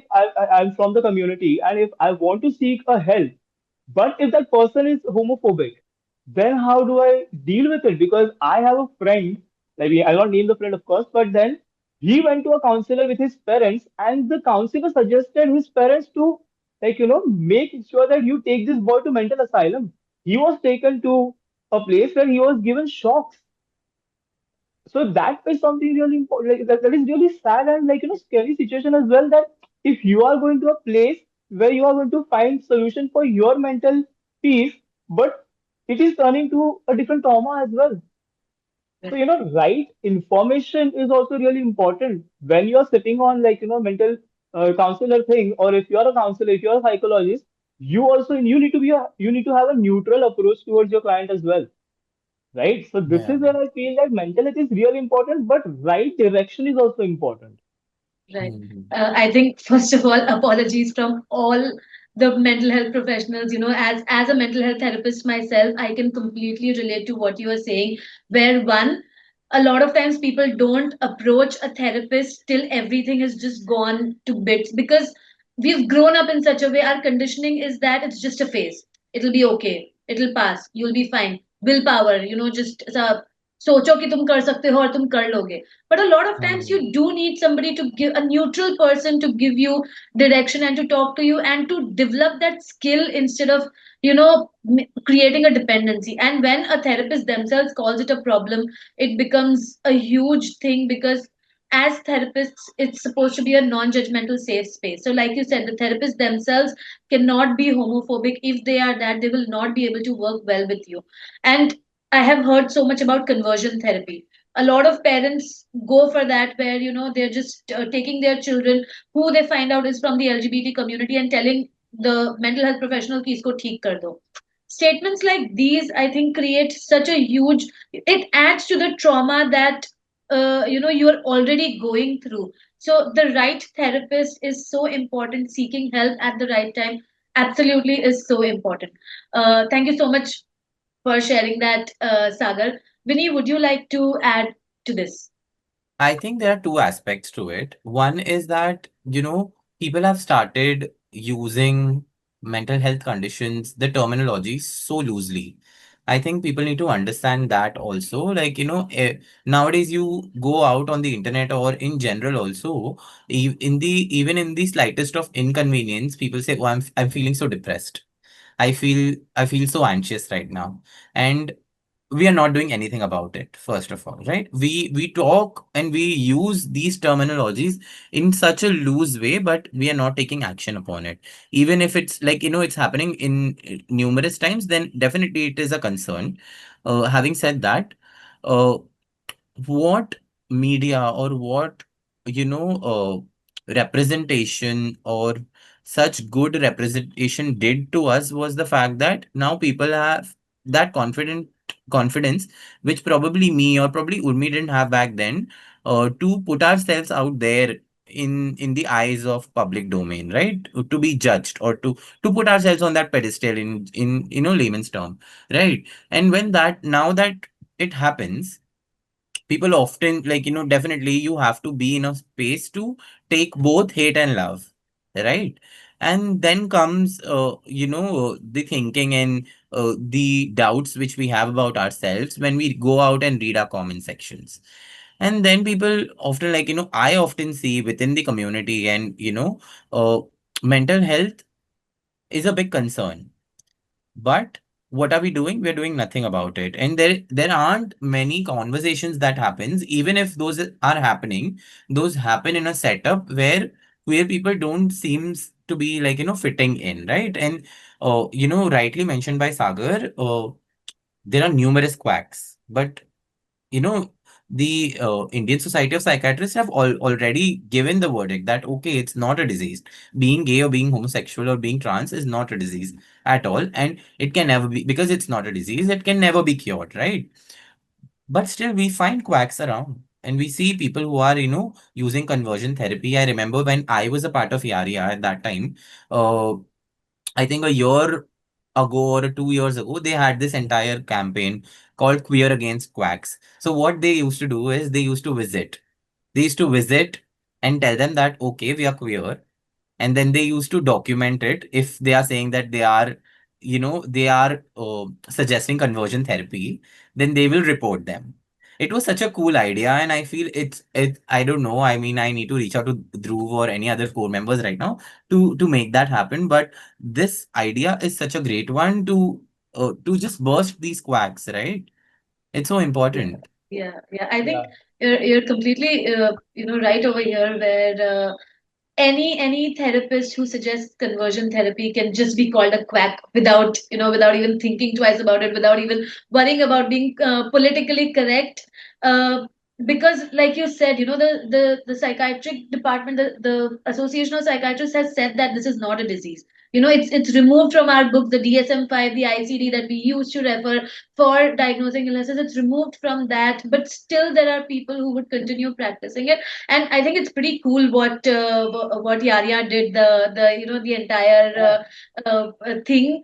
S6: I'm from the community, and if I want to seek a help, but if that person is homophobic, then how do I deal with it? Because I have a friend, like, I'll not name the friend, of course, but then he went to a counselor with his parents, and the counselor suggested his parents to, make sure that you take this boy to mental asylum. He was taken to a place where he was given shocks. So that is something really important. Like, that is really sad and, scary situation as well. That if you are going to a place where you are going to find solution for your mental peace, but it is turning to a different trauma as well. So, right information is also really important when you're sitting on, mental counselor thing, or if you're a counselor, if you're a psychologist, you need to you need to have a neutral approach towards your client as well. Right? So this
S5: Yeah.
S6: is where I feel that mental health is really important, but right direction is also important.
S3: Right.
S5: Hmm.
S3: I think first of all, apologies from all the mental health professionals. As a mental health therapist myself, I can completely relate to what you are saying. Where one, a lot of times people don't approach a therapist till everything has just gone to bits, because we've grown up in such a way. Our conditioning is that it's just a phase. It'll be okay. It'll pass. You'll be fine. Willpower. Just सोचो कि तुम कर सकते हो और तुम कर लोगे. But a lot of times you
S5: Hmm.
S3: do need somebody to give, a neutral person to give you direction and to talk to you and to develop that skill, instead of creating a dependency. And when a therapist themselves calls it a problem, it becomes a huge thing, because as therapists it's supposed to be a non-judgmental safe space. So like you said, the therapists themselves cannot be homophobic. If they are that, they will not be able to work well with you. And I have heard so much about conversion therapy. A lot of parents go for that, where they're just taking their children who they find out is from the LGBT community, and telling the mental health professional ki isko theek kar do. Statements like these, I think, create such a huge, it adds to the trauma that you are already going through. So the right therapist is so important. Seeking help at the right time absolutely is so important. Thank you so much for sharing that, Sagar. Vinny, would you like to add to this?
S5: I think there are two aspects to it. One is that, people have started using mental health conditions, the terminology so loosely. I think people need to understand that also. Like, nowadays you go out on the internet or in general also, even in the slightest of inconvenience, people say, "Oh, I'm feeling so depressed. I feel so anxious right now." And we are not doing anything about it, first of all, right? We talk and we use these terminologies in such a loose way, but we are not taking action upon it. Even if it's like, it's happening in numerous times, then definitely it is a concern. Having said that, uh, what media or what representation or such good representation did to us was the fact that now people have that confidence, which probably me or probably Urmi didn't have back then, to put ourselves out there in the eyes of public domain, right? To be judged or to put ourselves on that pedestal in layman's term, right? And when that now that it happens, people often, like, definitely you have to be in a space to take both hate and love, right? And then comes the thinking and the doubts which we have about ourselves when we go out and read our comment sections. And then people often, like, I often see within the community, and mental health is a big concern, but what are we doing? We're doing nothing about it. And there aren't many conversations that happens. Even if those are happening, those happen in a setup where people don't seems to be, like, fitting in, right? And rightly mentioned by Sagar, there are numerous quacks, but you know the Indian Society of Psychiatrists have already given the verdict that okay, it's not a disease. Being gay or being homosexual or being trans is not a disease at all, and it can never be, because it's not a disease, it can never be cured, right? But still, we find quacks around. And we see people who are, using conversion therapy. I remember when I was a part of YARIA at that time, uh, I think a year ago or 2 years ago, they had this entire campaign called Queer Against Quacks. So what they used to do is they used to visit and tell them that, okay, we are queer, and then they used to document it. If they are saying that they are suggesting conversion therapy, then they will report them. It was such a cool idea, and I feel it I don't know, I mean, I need to reach out to Dhruv or any other core members right now to make that happen. But this idea is such a great one to just burst these quacks, right? It's so
S3: Yeah,
S5: important.
S3: yeah. I think
S6: Yeah.
S3: you're completely right over here where any therapist who suggests conversion therapy can just be called a quack without without even thinking twice about it, without even worrying about being politically correct. Uh, because, like you said, the psychiatric department, the Association of Psychiatrists has said that this is not a disease. It's removed from our books, the DSM-5, the ICD that we used to refer for diagnosing illnesses. It's removed from that, but still there are people who would continue practicing it. And I think it's pretty cool what Yaria did, the entire
S6: Yeah.
S3: thing,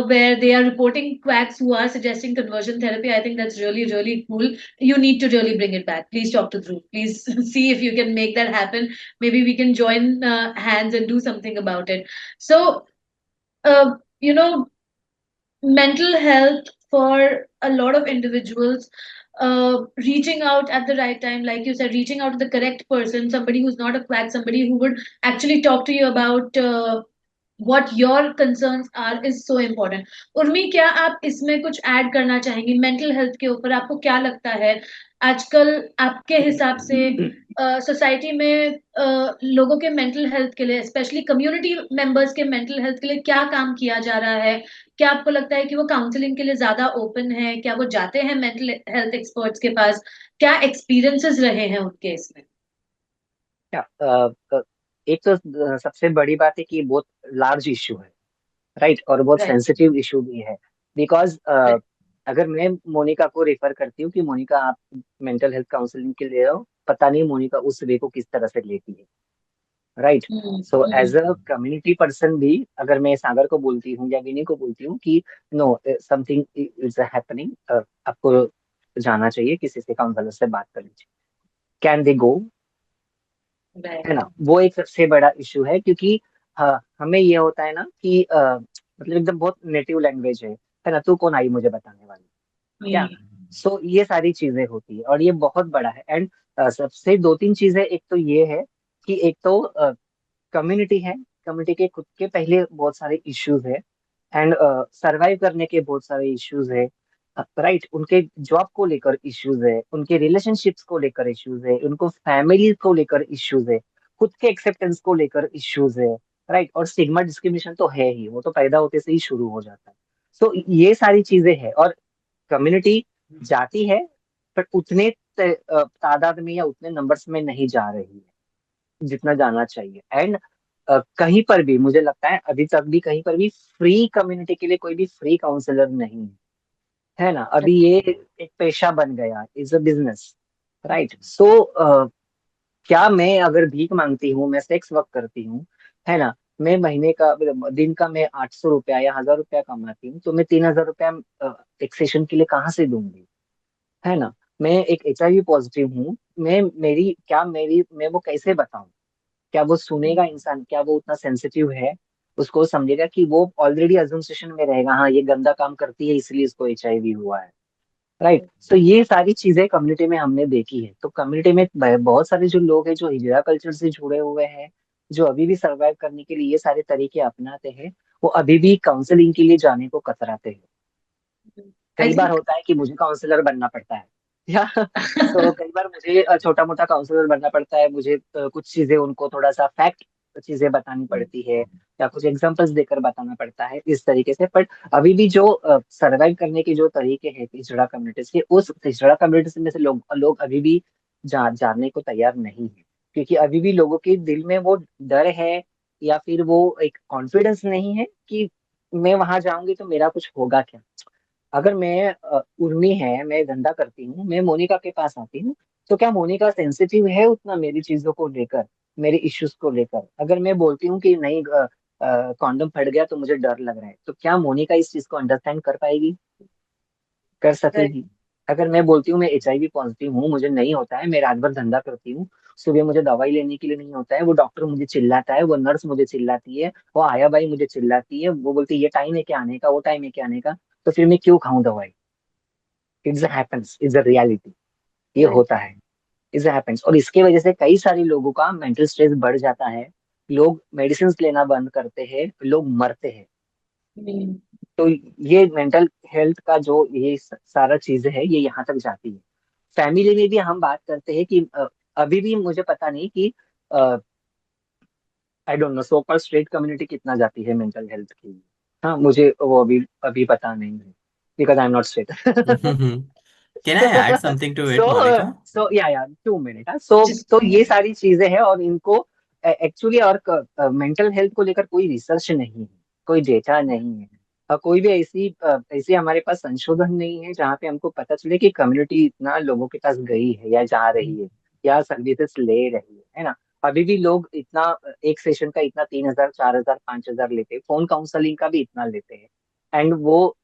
S3: where they are reporting quacks who are suggesting conversion therapy. I think that's really, really cool. You need to really bring it back. Please talk to Dhruv. Please see if you can make that happen. Maybe we can join hands and do something about it. So, uh, you know, mental health for a lot of individuals, reaching out at the right time, like you said, reaching out to the correct person, somebody who's not a quack, somebody who would actually talk to you about what your concerns are, is so important. Urmi, क्या आप इसमें कुछ add करना चाहेंगी mental health के ऊपर? आपको क्या लगता है आजकल आपके हिसाब से सोसाइटी में लोगों के मेंटल हेल्थ के लिए, स्पेशली कम्युनिटी मेंबर्स के मेंटल हेल्थ के लिए क्या काम किया जा रहा है? क्या आपको लगता है कि वो काउंसलिंग के लिए ज्यादा ओपन है? क्या वो जाते हैं मेंटल हेल्थ एक्सपर्ट्स के पास? क्या एक्सपीरियंसेस रहे हैं उनके इसमें?
S4: क्या एक तो सबसे बड़ी बात है कि ये बहुत लार्ज इशू है, राइट, और बहुत
S3: राइट,
S4: सेंसिटिव इशू भी है। बिकॉज अगर मैं मोनिका को रेफर करती हूँ कि मोनिका आप मेंटल हेल्थ काउंसलिंग के लिए आओ, पता नहीं मोनिका उस वे को किस तरह से लेती है, right. So as a community person भी अगर मैं सागर को बोलती हूँ या विनी को बोलती हूँ कि नो समथिंग इज हैपनिंग, आपको जाना चाहिए, किसी से काउंसलर से बात कर लीजिए, कैन दे गो, है
S3: राइट,
S4: ना। वो एक सबसे बड़ा इशू है, क्योंकि हमें ये होता है ना कि मतलब एकदम बहुत नेटिव लैंग्वेज है ना, तू कौन आई मुझे बताने वाली, क्या। सो ये सारी चीजें होती है और ये बहुत बड़ा है। एंड सबसे दो तीन चीजें, एक तो ये है कि एक तो कम्युनिटी है, कम्युनिटी के खुद के पहले बहुत सारे इश्यूज है, एंड सरवाइव करने के बहुत सारे इश्यूज है, राइट। उनके जॉब को लेकर इश्यूज है, उनके रिलेशनशिप्स को लेकर इश्यूज है, उनको फैमिली को लेकर इश्यूज है, खुद के एक्सेप्टेंस को लेकर इश्यूज है, राइट। और स्टिग्मा डिस्क्रिमिनेशन तो है ही, वो तो पैदा होते से ही शुरू हो जाता है। सो ये सारी चीजें हैं, और कम्युनिटी जाती है, पर उतने तादाद में या उतने नंबर्स में नहीं जा रही है जितना जाना चाहिए। एंड कहीं पर भी मुझे लगता है अभी तक भी कहीं पर भी फ्री कम्युनिटी के लिए कोई भी फ्री काउंसलर नहीं है, है ना। अभी ये एक पेशा बन गया, इज अ बिजनेस, राइट। सो क्या मैं अगर भीख मांगती हूँ, मैं सेक्स वर्क करती हूँ, है ना, मैं महीने का दिन का मैं 800 रुपया या 1000 रुपया कमाती हूँ, तो मैं 3000 रुपया एक सेशन के लिए कहाँ से दूंगी, है ना। मैं एक HIV पॉजिटिव हूँ, मैं वो कैसे बताऊं? क्या वो सुनेगा इंसान? क्या वो उतना सेंसिटिव है? उसको समझेगा कि वो ऑलरेडी अजम्पशन में रहेगा, हाँ ये गंदा काम करती है इसलिए इसको HIV हुआ है, राइट। सो ये सारी चीजें कम्युनिटी में हमने देखी है। तो कम्युनिटी में बहुत सारे जो लोग हैं जो हिजड़ा कल्चर से जुड़े हुए हैं, जो अभी भी सरवाइव करने के लिए ये सारे तरीके अपनाते हैं, वो अभी भी काउंसलिंग के लिए जाने को कतराते हैं।
S3: आई
S4: कई बार
S3: थिंक
S4: होता है कि मुझे काउंसलर बनना पड़ता है, या सो कई बार मुझे छोटा मोटा काउंसलर बनना पड़ता है, मुझे कुछ चीजें उनको थोड़ा सा फैक्ट चीजें बतानी पड़ती है या कुछ एग्जांपल्स देकर बताना पड़ता है इस तरीके से। बट अभी भी जो सरवाइव करने के जो तरीके हैं पिछड़ा कम्युनिटीज के, उस पिछड़ा कम्युनिटीज में से लोग लोग अभी भी जानने को तैयार नहीं है, क्योंकि अभी भी लोगों के दिल में वो डर है या फिर वो एक कॉन्फिडेंस नहीं है कि मैं वहां जाऊंगी तो मेरा कुछ होगा क्या। अगर मैं उर्मी है, मैं धंधा करती हूँ, मैं मोनिका के पास आती हूँ, तो क्या मोनिका सेंसिटिव है उतना मेरी चीजों को लेकर, मेरे इश्यूज को लेकर? अगर मैं बोलती हूँ कि नहीं कॉन्डम फट गया तो मुझे डर लग रहा है, तो क्या मोनिका इस चीज को अंडरस्टैंड कर पाएगी, कर
S3: Right.
S4: सकेगी? अगर मैं बोलती हूँ मैं HIV पॉजिटिव हूँ, मुझे नहीं होता है, मैं रात भर धंधा करती हूँ, सुबह मुझे दवाई लेने के लिए नहीं होता है, वो डॉक्टर मुझे चिल्लाता है, वो नर्स मुझे चिल्लाती है, वो आया बाई मुझे चिल्लाती है, वो बोलती है ये टाइम है क्या आने का, वो टाइम है क्या आने का, तो फिर मैं क्यों खाऊं दवाई? It's happens, it's a reality. ये
S3: Right.
S4: होता है, इट्स हैपेंस। और इसके वजह से कई सारे लोगों का मेंटल स्ट्रेस बढ़ जाता है, लोग मेडिसिन लेना बंद करते हैं, लोग मरते हैं।
S3: Hmm.
S4: तो ये मेंटल हेल्थ का जो ये सारा चीजें है, ये यहाँ तक जाती है। फैमिली में भी हम बात करते हैं कि अभी भी मुझे पता नहीं कि I don't know so called straight community कितना जाती है मेंटल हेल्थ के लिए। हाँ, मुझे वो अभी अभी पता नहीं है, because I am not straight.
S5: Can I add something to
S4: so
S5: it, Monica?
S4: सो या 2 मिनट।
S3: Just
S4: तो ये सारी चीजें हैं, और इनको एक्चुअली और मेंटल हेल्थ को लेकर कोई रिसर्च नहीं है, कोई डेटा नहीं है, कोई भी ऐसी हमारे पास संशोधन नहीं है जहाँ पे हमको पता चले कि कम्युनिटी इतना लोगों के पास गई है या जा रही है या सर्विसेज ले रही है ना। अभी भी लोग इतना एक सेशन का इतना 3,000 4,000 5,000 लेते हैं, फोन काउंसलिंग का भी इतना लेते हैं। एंड वो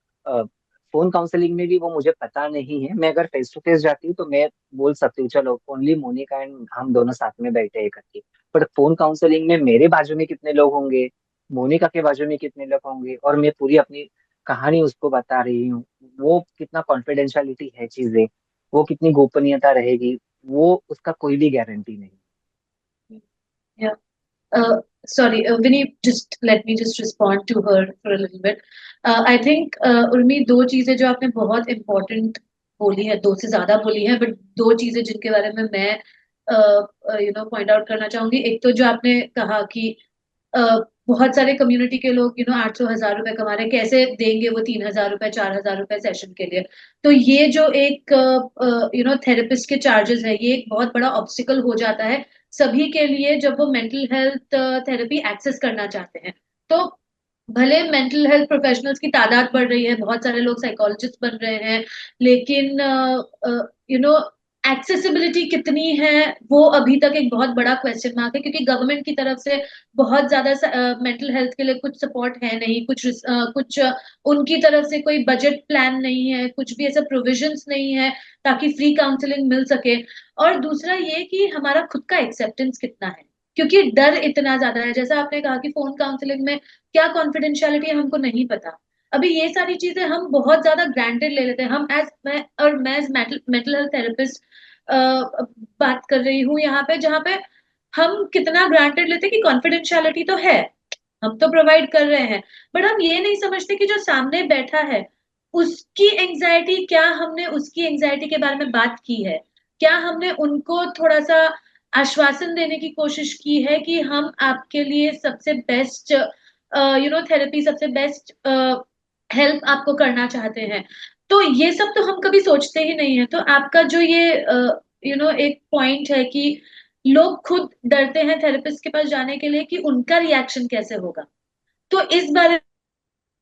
S4: फोन काउंसलिंग में भी वो मुझे पता नहीं है। मैं अगर फेस टू फेस जाती हूँ तो मैं बोल सकती हूँ चलो ओनली मोनिका एंड हम दोनों साथ में बैठे हैं करके। बट फोन काउंसलिंग में मेरे बाजू में कितने लोग होंगे, मोनिका के बाजू में कितने लोग होंगे, और मैं पूरी अपनी कहानी उसको बता रही हूँ, वो कितना कॉन्फिडेंशियलिटी है चीजें, वो कितनी गोपनीयता रहेगी, वो उसका कोई भी गारंटी नहीं।
S3: yeah. Sorry, Vinny, just let me just respond to her for a little bit. I think Urmi दो चीजें जो आपने बहुत important बोली है, दो से ज्यादा बोली है, बट दो चीजें जिनके बारे में मैं पॉइंट आउट करना चाहूंगी। एक तो जो आपने कहा कि अ, बहुत सारे कम्युनिटी के लोग 800 1,000 रुपए कमा रहे हैं, कैसे देंगे वो 3,000 रुपए 4,000 रुपए सेशन के लिए। तो ये जो एक थेरेपिस्ट के चार्जेस है, ये एक बहुत बड़ा ऑब्स्टिकल हो जाता है सभी के लिए जब वो मेंटल हेल्थ थेरेपी एक्सेस करना चाहते हैं। तो भले मेंटल हेल्थ प्रोफेशनल्स की तादाद बढ़ रही है, बहुत सारे लोग साइकोलॉजिस्ट बन रहे हैं, लेकिन यू नो एक्सेसिबिलिटी कितनी है वो अभी तक एक बहुत बड़ा क्वेश्चन मार्क है, क्योंकि गवर्नमेंट की तरफ से बहुत ज्यादा मेंटल हेल्थ के लिए कुछ सपोर्ट है नहीं, उनकी तरफ से कोई बजट प्लान नहीं है, कुछ भी ऐसा प्रोविजंस नहीं है ताकि फ्री काउंसलिंग मिल सके। और दूसरा ये कि हमारा खुद का एक्सेप्टेंस कितना है, क्योंकि डर इतना ज्यादा है। जैसा आपने कहा कि फोन काउंसलिंग में क्या कॉन्फिडेंशियलिटी है हमको नहीं पता। अभी ये सारी चीजें हम बहुत ज्यादा ग्रांटेड ले लेते हैं। मैं एज मेंटल हेल्थ थेरेपिस्ट बात कर रही हूँ यहाँ पे, जहाँ पे हम कितना ग्रांटेड लेते हैं कि कॉन्फिडेंशियलिटी तो है, हम तो प्रोवाइड कर रहे हैं, बट हम ये नहीं समझते कि जो सामने बैठा है उसकी एंजाइटी क्या, हमने उसकी एंजाइटी के बारे में बात की है, क्या हमने उनको थोड़ा सा आश्वासन देने की कोशिश की है कि हम आपके लिए सबसे बेस्ट थेरेपी, सबसे बेस्ट हेल्प आपको करना चाहते हैं। तो ये सब तो हम कभी सोचते ही नहीं है। तो आपका जो ये एक पॉइंट है कि लोग खुद डरते हैं थेरेपिस्ट के पास जाने के लिए कि उनका रिएक्शन कैसे होगा, तो इस बारे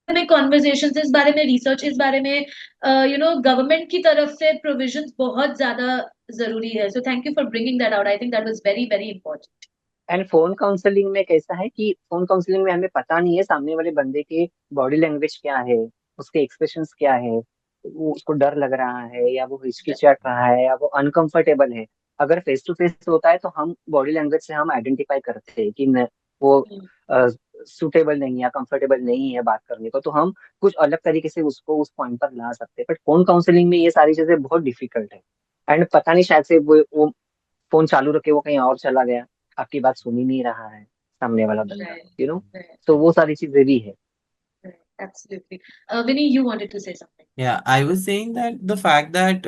S3: में कॉन्वर्जेशन, इस बारे में रिसर्च, इस बारे में गवर्नमेंट की तरफ से प्रोविजंस बहुत ज्यादा जरूरी है। सो thank you for bringing that out, I think that was very very important.
S4: And phone counselling में कैसा है कि फोन काउंसलिंग में हमें पता नहीं है सामने वाले बंदे के बॉडी लैंग्वेज क्या है, उसके एक्सप्रेशंस क्या है, वो उसको डर लग रहा है या वो हिचकिचाट रहा है या वो अनकंफर्टेबल है। अगर फेस टू फेस होता है तो हम बॉडी लैंग्वेज से हम आइडेंटिफाई करते हैं कि वो सुटेबल नहीं है या कंफर्टेबल नहीं है बात करने को, तो हम कुछ अलग तरीके से उसको उस पॉइंट पर ला सकते हैं। बट फोन काउंसलिंग में ये सारी चीजें बहुत डिफिकल्ट है। एंड पता नहीं शायद से वो फोन चालू रखे वो कहीं और चला गया, आपकी बात सुन ही नहीं रहा है सामने वाला बंदा,
S3: राइट,
S4: यू नो।
S3: राइट,
S4: तो वो सारी चीजें भी है।
S3: Absolutely. Vini, you wanted to say something.
S5: Yeah, I was saying that the fact that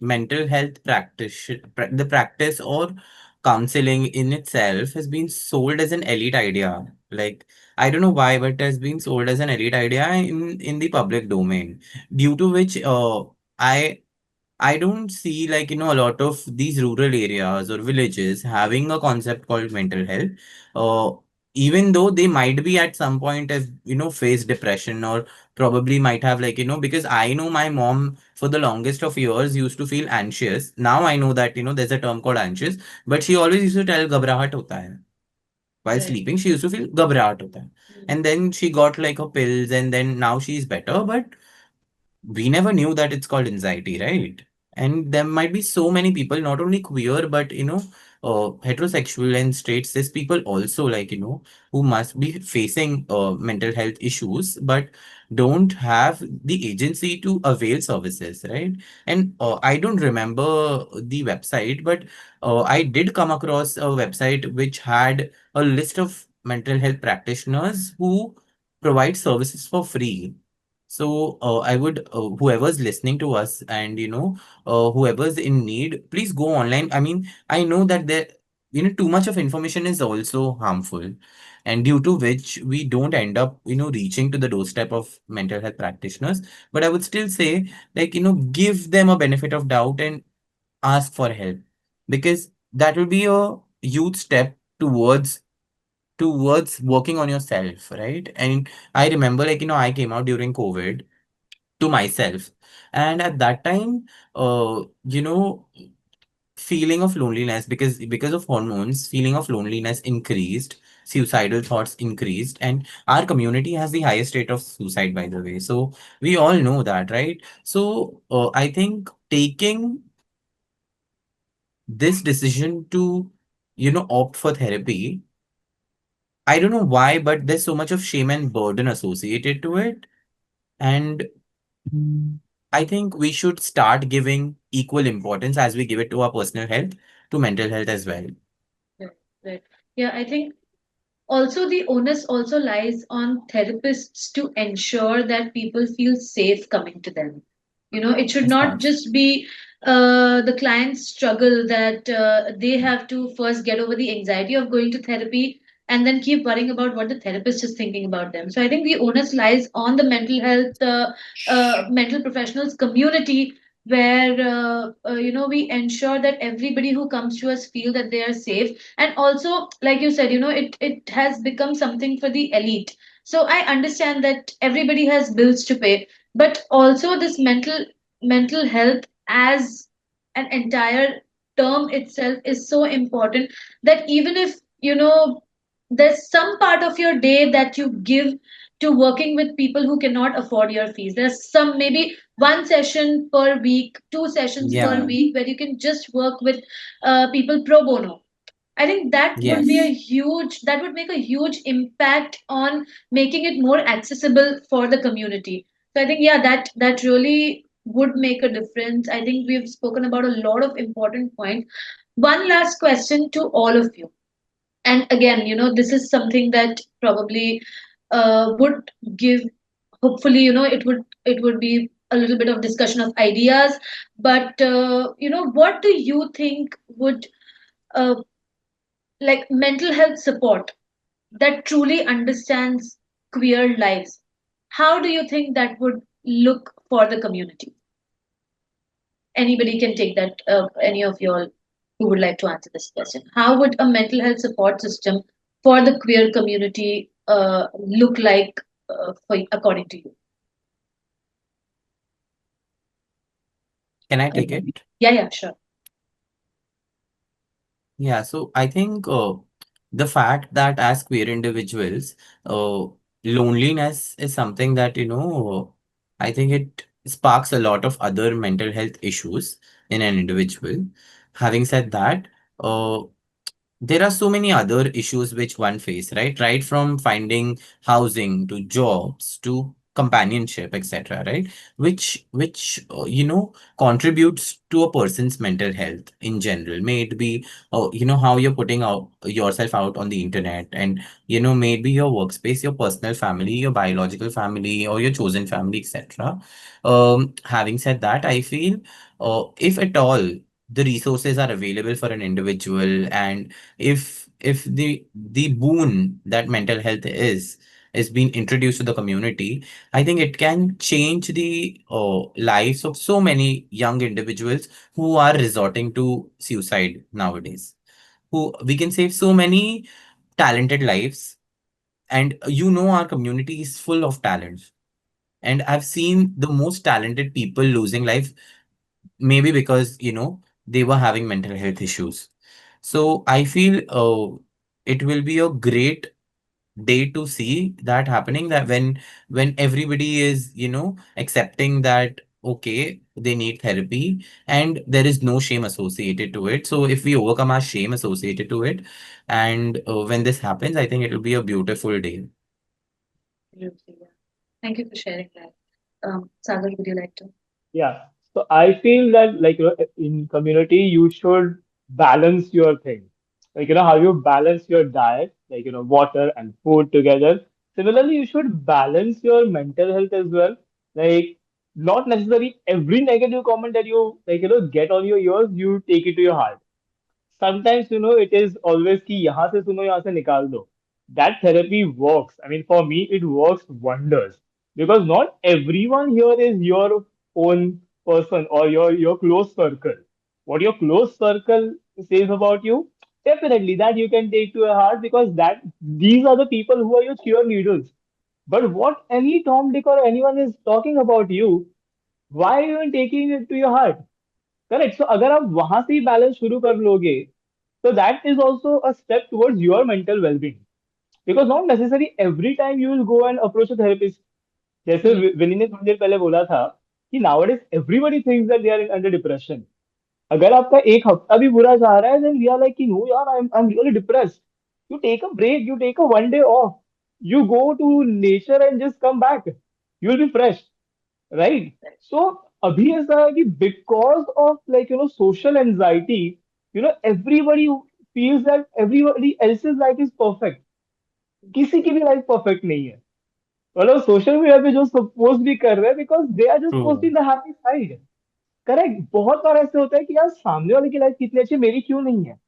S5: mental health practice, the practice or counseling in itself has been sold as an elite idea. Like, I don't know why, but it has been sold as an elite idea in the public domain, due to which I I don't see, like, a lot of these rural areas or villages having a concept called mental health. Uh, Even though they might be at some point have, face depression, or probably might have, like, because I know my mom for the longest of years used to feel anxious. Now I know that, there's a term called anxious, but she always used to tell घबराहट होता है. While
S3: Right.
S5: sleeping, she used to feel घबराहट होता है.
S3: Mm.
S5: And then she got like her pills, and then now she's better. But we never knew that it's called anxiety, right? And there might be so many people, not only queer, but heterosexual and straight cis people also, like, who must be facing mental health issues, but don't have the agency to avail services, right? And I don't remember the website, but I did come across a website which had a list of mental health practitioners who provide services for free. So I would, whoever's listening to us, and whoever's in need, please go online. I mean, I know that too much of information is also harmful, and due to which we don't end up, reaching to the doorstep of mental health practitioners. But I would still say, like, give them a benefit of doubt and ask for help, because that will be a huge step towards working on yourself, right? And I remember, like, I came out during COVID to myself, and at that time, feeling of loneliness, because of hormones, feeling of loneliness increased, suicidal thoughts increased, and our community has the highest rate of suicide, by the way. So we all know that, right? So I think taking this decision to opt for therapy, I don't know why, but there's so much of shame and burden associated to it. And I think we should start giving equal importance as we give it to our personal health, to mental health as well.
S3: Right. Right. Yeah, I think also the onus also lies on therapists to ensure that people feel safe coming to them. It should
S5: Of
S3: not
S5: course.
S3: just be the client's struggle that they have to first get over the anxiety of going to therapy and then keep worrying about what the therapist is thinking about them. So I think the onus lies on the mental health, mental professionals community, where we ensure that everybody who comes to us feel that they are safe. And also, like you said, it has become something for the elite. So I understand that everybody has bills to pay, but also this mental health as an entire term itself is so important that even if there's some part of your day that you give to working with people who cannot afford your fees, there's some, maybe one session per week, two sessions per
S5: Yeah.
S3: week, where you can just work with people pro bono. I think
S5: Yes.
S3: that would make a huge impact on making it more accessible for the community. So I think, yeah, that really would make a difference. I think we've spoken about a lot of important points. One last question to all of you. And again, this is something that probably would give, hopefully, it would be a little bit of discussion of ideas. But what do you think would uh, like mental health support that truly understands queer lives, how do you think that would look for the community? Anybody can take that, any of you all who would like to answer this question. How would a mental health support system for the queer community look like, according to you?
S5: Can I take it?
S3: Yeah, yeah, sure.
S5: Yeah, so I think the fact that as queer individuals, uh, loneliness is something that, I think it sparks a lot of other mental health issues in an individual. Having said that, uh, there are so many other issues which one face, right? Right from finding housing to jobs to companionship, etc., right? Which contributes to a person's mental health in general. May it be, how you're putting out yourself out on the internet, and maybe your workspace, your personal family, your biological family, or your chosen family, etc. Having said that, I feel, if at all the resources are available for an individual, and if the boon that mental health is being introduced to the community, I think it can change the lives of so many young individuals who are resorting to suicide nowadays, who we can save so many talented lives. And our community is full of talents, and I've seen the most talented people losing life, maybe because they were having mental health issues. So I feel it will be a great day to see that happening, that when everybody is accepting that okay, they need therapy, and there is no shame associated to it. So if we overcome our shame associated to it, and when this happens, I think it will be a beautiful day.
S3: Absolutely, yeah. Thank you for sharing that. Sagar, would you like to?
S6: Yeah. So I feel that like in community you should balance your thing. Like how you balance your diet, like water and food together. Similarly, you should balance your mental health as well. Like not necessarily every negative comment that you like get on your ears, you take it to your heart. Sometimes it is always कि यहाँ से सुनो यहाँ से निकाल दो. That therapy works. I mean, for me it works wonders, because not everyone here is your own person or your close circle. What your close circle says about you, definitely that you can take to your heart, because that these are the people who are your cheerleaders. But what any Tom, Dick or anyone is talking about you, why are you even taking it to your heart? Correct. So अगर आप वहां से ही balance शुरू कर लोगे, तो that is also a step towards your mental wellbeing. Because not necessary every time you will go and approach a therapist. जैसे
S3: Hmm.
S6: Vini ने थोड़ी देर पहले बोला था कि nowadays everybody thinks that they are under depression. अगर आपका एक हफ्ता भी बुरा जा रहा है, देन वी आर लाइक कि नो यार, I am really depressed. You take a break, you take a one day of, you go to nature and just come back, you will be fresh, right? So abhi aisa hai ki because of like social anxiety, everybody feels that everybody else's life is perfect. किसी की भी life perfect नहीं है. मतलब social media पे जो suppose भी कर रहे हैं, because they are just
S5: True.
S6: Posting the happy side. Correct. बहुत बार ऐसे होता है कि यार सामने वाले की लाइफ कितनी अच्छी है, मेरी क्यों नहीं है.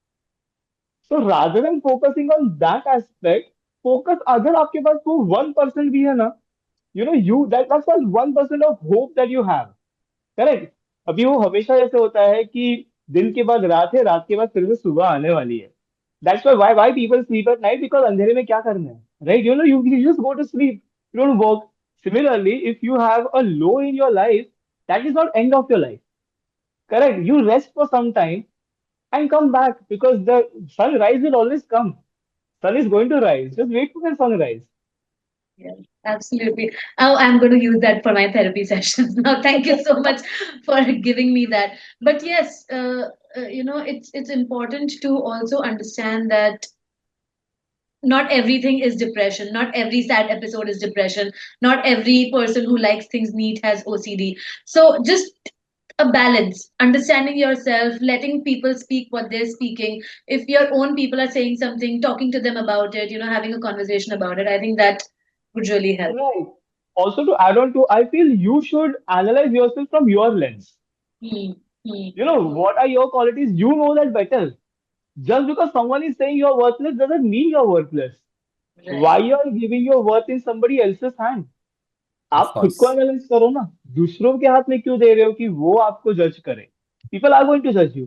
S6: So rather than focusing on that aspect, focus अगर आपके पास वो 1% भी है ना, you that's all 1% of hope that you have. Correct. अभी वो हमेशा ऐसे होता है कि दिन के बाद रात है, रात के बाद फिर से सुबह आने वाली है. That's why people sleep at night, because अंधेरे में क्या करना है, right? You just go to sleep, you don't work. Similarly, if you have a low in your life, that is not end of your life. Correct. You rest for some time and come back, because the sunrise will always come. Sun is going to rise. Just wait for the sunrise.
S3: Yeah, absolutely. Oh, I'm going to use that for my therapy sessions now. Thank you so much for giving me that. But yes, it's important to also understand that not everything is depression. Not every sad episode is depression. Not every person who likes things neat has OCD. So just a balance, understanding yourself, letting people speak what they're speaking. If your own people are saying something, talking to them about it, having a conversation about it, I think that would really help.
S6: Right. Also, to add on to, I feel you should analyze yourself from your lens.
S3: Hmm. Hmm.
S6: What are your qualities? You know that better. Just because someone is saying you're worthless doesn't mean you're worthless. Why
S3: Right.
S6: you're giving your worth in somebody else's hand?
S5: Of
S6: आप खुद को
S5: course.
S6: Analyse करो ना. दूसरों के हाथ में क्यों दे रहे हो कि वो आपको जज करे? People are going to judge you,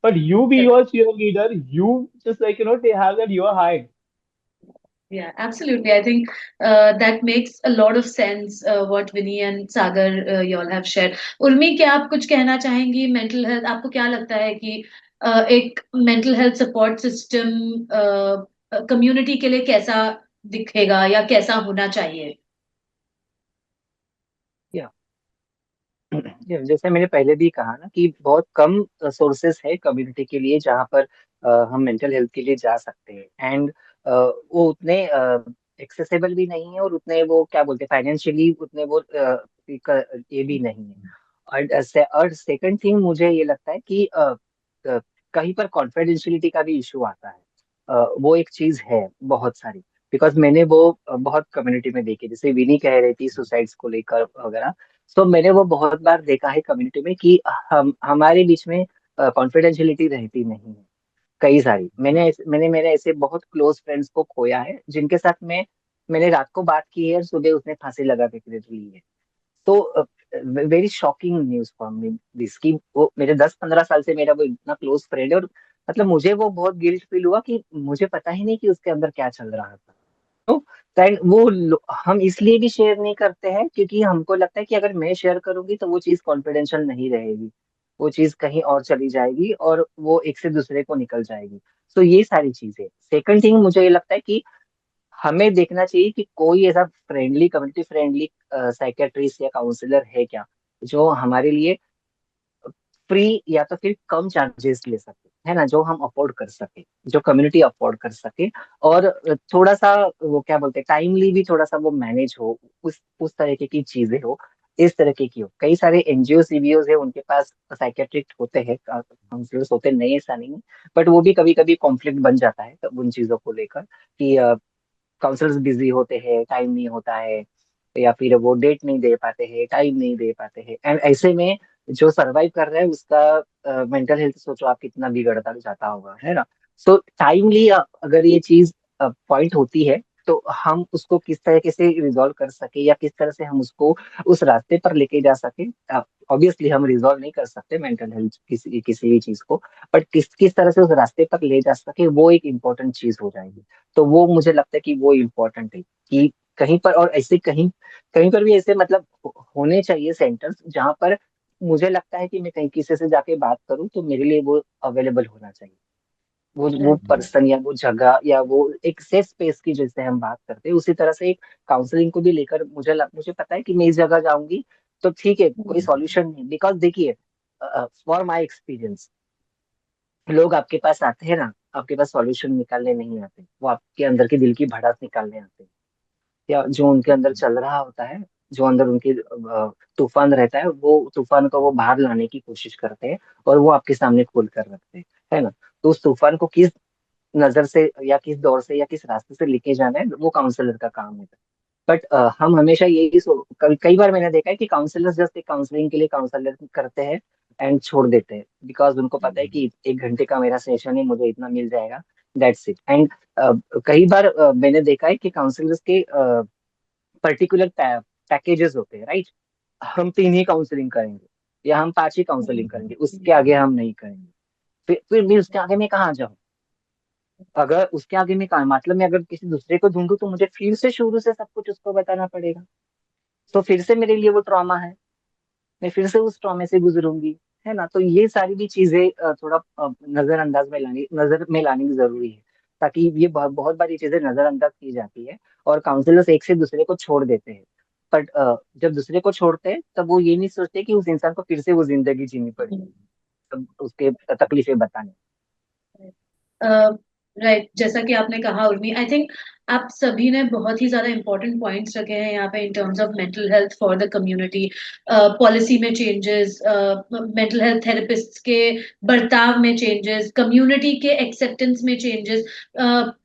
S6: but you be your cheerleader. You just like they have that your high.
S3: Yeah, absolutely. I think that makes a lot of sense what Vinny and Sagar y'all have shared. Urmi, क्या आप कुछ कहना चाहेंगी? Mental health आपको क्या लगता है कि एक mental health support system community के लिए कैसा दिखेगा या कैसा होना चाहिए?
S4: या जैसे मैंने पहले भी कहा ना कि बहुत कम सोर्सेस है कम्युनिटी के लिए जहाँ पर हम मेंटल हेल्थ के लिए जा सकते हैं. एंड वो उतने एक्सेसिबल भी नहीं है, और उतने वो क्या बोलते हैं फाइनेंशियली उतने वो ये भी नहीं है. और सेकंड थिंग मुझे ये लगता है कि कहीं पर कॉन्फिडेंशियलिटी का भी इशू आता है. वो एक चीज है बहुत सारी. बिकॉज मैंने वो बहुत कम्युनिटी में देखी, जैसे विनी कह रही थी सुसाइड्स को लेकर वगैरह. सो मैंने वो बहुत बार देखा है कम्युनिटी में कि हम हमारे बीच में कॉन्फिडेंशियलिटी रहती नहीं है। कई सारी मैंने मेरे ऐसे बहुत क्लोज फ्रेंड्स को खोया है, जिनके साथ मैंने रात को बात की है और सुबह उसने फांसी लगा के फिर ली है। तो very shocking news for me this, कि वो मेरे 10-15 साल से मेरा वो इतना क्लोज फ्रेंड है, और मतलब मुझे वो बहुत गिल्ट फील हुआ कि मुझे पता ही नहीं कि उसके अंदर क्या चल रहा था। तो फ्रेंड हम इसलिए भी शेयर नहीं करते हैं क्योंकि हमको लगता है कि अगर मैं शेयर करूंगी तो वो चीज कॉन्फिडेंशियल नहीं रहेगी, वो चीज कहीं और चली जाएगी और वो एक से दूसरे को निकल जाएगी। तो ये सारी चीजें। सेकंड थिंग, मुझे ये लगता है कि हमें देखना चाहिए कि कोई ऐसा फ्रेंडली, कम्युनिटी फ्रेंडली साइकेट्रिस्ट या काउंसलर है क्या, जो हमारे लिए फ्री या तो फिर कम चार्जेस ले सके, है ना, जो हम अफोर्ड कर सके, जो कम्युनिटी अफोर्ड कर सके। और थोड़ा सा वो क्या बोलते हैं, टाइमली भी थोड़ा सा वो मैनेज हो, उस तरीके की चीजें हो, इस तरीके की हो। कई सारे एनजीओ सीबीओ है, उनके पास साइकेट्रिस्ट होते हैं, काउंसलर्स होते हैं, नहीं ऐसा नहीं है। बट वो भी कभी कभी कॉन्फ्लिक्ट बन जाता है उन चीजों को लेकर कि काउंसलर्स बिजी होते हैं, टाइम नहीं होता है, या फिर वो डेट नहीं दे पाते हैं, टाइम नहीं दे पाते हैं। एंड ऐसे में जो सरवाइव कर रहा है उसका मेंटल हेल्थ सोचो आप कितना बिगड़ता जाता होगा, है ना। सो टाइमली अगर ये चीज पॉइंट होती है, तो हम उसको किस तरीके से रिजॉल्व कर सके, या किस तरह से हम उसको उस रास्ते पर लेके जा सके। ऑब्वियसली हम रिजॉल्व नहीं कर सकते मेंटल हेल्थ किसी किसी भी चीज को, बट किस किस तरह से उस रास्ते पर ले जा सके, वो एक इम्पोर्टेंट चीज हो जाएगी। तो वो मुझे लगता है कि वो इम्पोर्टेंट है कि कहीं पर, और ऐसे कहीं कहीं पर भी ऐसे मतलब होने चाहिए सेंटर्स जहां पर मुझे लगता है कि मैं कहीं किसी से जाके बात करूं तो मेरे लिए वो अवेलेबल होना चाहिए। वो
S3: Right.
S4: पर्सन या वो जगह या वो एक सेफ स्पेस की जैसे हम बात करते हैं, उसी तरह से काउंसलिंग को भी लेकर मुझे पता है कि मैं इस जगह जाऊंगी तो ठीक है, कोई सॉल्यूशन नहीं। बिकॉज देखिए, फॉर माई एक्सपीरियंस, लोग आपके पास आते हैं ना, आपके पास सॉल्यूशन निकालने नहीं आते, वो आपके अंदर की दिल की भड़ास निकालने आते हैं, या जो उनके अंदर चल रहा होता है, जो अंदर उनके तूफान रहता है, वो तूफान को वो बाहर लाने की कोशिश करते हैं, और वो आपके सामने खोल कर रखते हैं, है ना। तो उस तूफान को किस नजर से या किस दौर से या किस रास्ते से लेके जाना है, वो काउंसलर का काम है। बट हम हमेशा यही कई बार मैंने देखा है कि काउंसलर्स जस्ट एक काउंसलिंग के लिए काउंसलर करते हैं एंड छोड़ देते हैं, बिकॉज उनको पता है कि 1 घंटे का मेरा सेशन है, मुझे इतना मिल जाएगा, दैट्स इट। एंड कई बार मैंने देखा है कि काउंसलर्स के पर्टिकुलर पैकेजेस होते हैं, राइट। हम 3 ही काउंसलिंग करेंगे, या हम 5 ही काउंसलिंग करेंगे, उसके आगे हम नहीं करेंगे। फिर मैं उसके आगे मैं कहाँ जाऊँ? अगर उसके आगे मैं कहा, मतलब मैं अगर किसी दूसरे को ढूंढूं तो मुझे फिर से शुरू से सब कुछ उसको बताना पड़ेगा। तो फिर से मेरे लिए वो ट्रॉमा है, मैं फिर से उस ट्रॉमे से गुजरूंगी, है ना। तो ये सारी भी चीजें थोड़ा नजर में लानी भी जरूरी है, ताकि ये बहुत बहुत बार ये चीजें नजरअंदाज की जाती है, और काउंसलर्स एक से दूसरे को छोड़ देते हैं। बट जब दूसरे को छोड़ते हैं तब वो ये नहीं सोचते कि उस इंसान को फिर से वो जिंदगी जीनी पड़ेगी, तब उसके तकलीफें बताने।
S3: राइट, जैसा कि आपने कहा उर्मी, आई थिंक आप सभी ने बहुत ही ज्यादा इंपॉर्टेंट पॉइंट्स रखे हैं यहाँ पे in terms of mental health for the community. Policy में चेंजेस, मेंटल हेल्थ थेरेपिस्ट्स के बर्ताव में चेंजेस, कम्युनिटी के एक्सेप्टेंस में चेंजेस,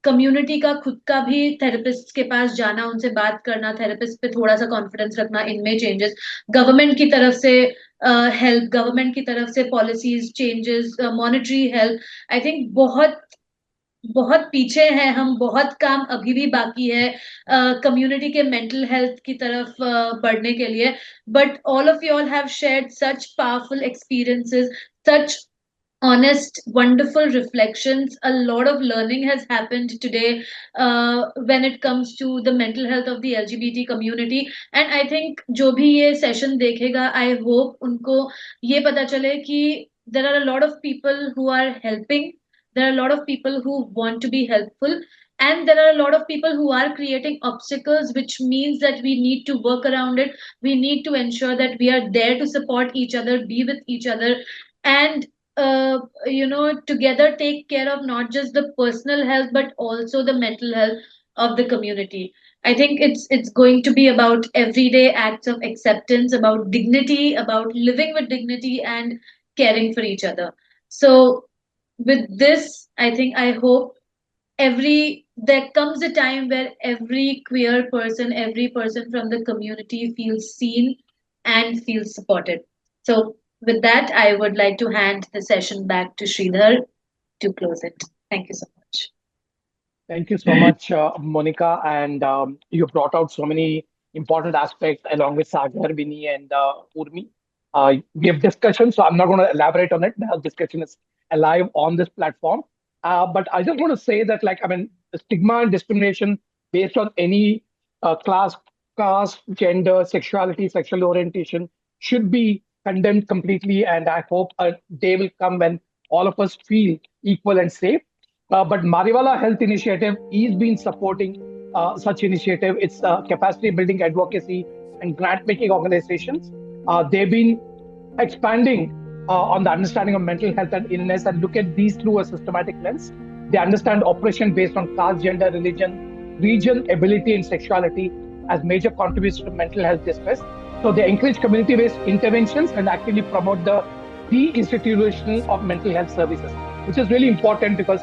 S3: कम्युनिटी का खुद का भी थेरेपिस्ट के पास जाना, उनसे बात करना, थेरेपिस्ट पे थोड़ा सा कॉन्फिडेंस रखना, इनमें चेंजेस, गवर्नमेंट की तरफ से हेल्प, गवर्नमेंट की तरफ से policies changes, monetary help. I think बहुत बहुत पीछे हैं हम, बहुत काम अभी भी बाकी है कम्युनिटी के मेंटल हेल्थ की तरफ बढ़ने के लिए। But all of you all have shared such powerful experiences, such honest, wonderful reflections. A lot of learning has happened today when it comes to the mental health of the LGBT community. And I think जो भी ये session देखेगा, I hope उनको ये पता चले कि there are a lot of people who are helping, there are a lot of people who want to be helpful, and there are a lot of people who are creating obstacles, which means that we need to work around it. We need to ensure that we are there to support each other, be with each other, and together take care of not just the personal health but also the mental health of the community. I think it's going to be about everyday acts of acceptance, about dignity, about living with dignity and caring for each other. So with this, I think, I hope there comes a time where every queer person, every person from the community feels seen and feels supported. So With that, I would like to hand the session back to Sridhar to close it. Thank you so much.
S1: Thank you so much, Monica. And you brought out so many important aspects along with Sagar, Vinny, and Urmi. We have discussion, so I'm not going to elaborate on it. The discussion is alive on this platform. But I just want to say that, like, I mean, the stigma and discrimination based on any class, caste, gender, sexuality, sexual orientation should be condemned completely. And I hope a day will come when all of us feel equal and safe. But Mariwala Health Initiative is been supporting such initiative. It's capacity building advocacy and grant making organizations. They've been expanding on the understanding of mental health and illness and look at these through a systematic lens. They understand operation based on caste, gender, religion, region, ability, and sexuality as major contributors to mental health distress. So they encourage community-based interventions and actively promote the deinstitutionalization of mental health services, which is really important because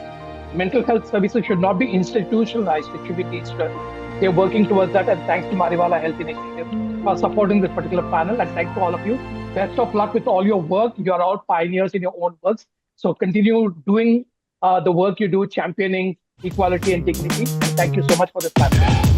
S1: mental health services should not be institutionalized, it should be de-stressed. They're working towards that, and thanks to Mariwala Health Initiative for supporting this particular panel. And thanks to all of you. Best of luck with all your work. You're all pioneers in your own works. So continue doing the work you do, championing equality and dignity. And thank you so much for this panel.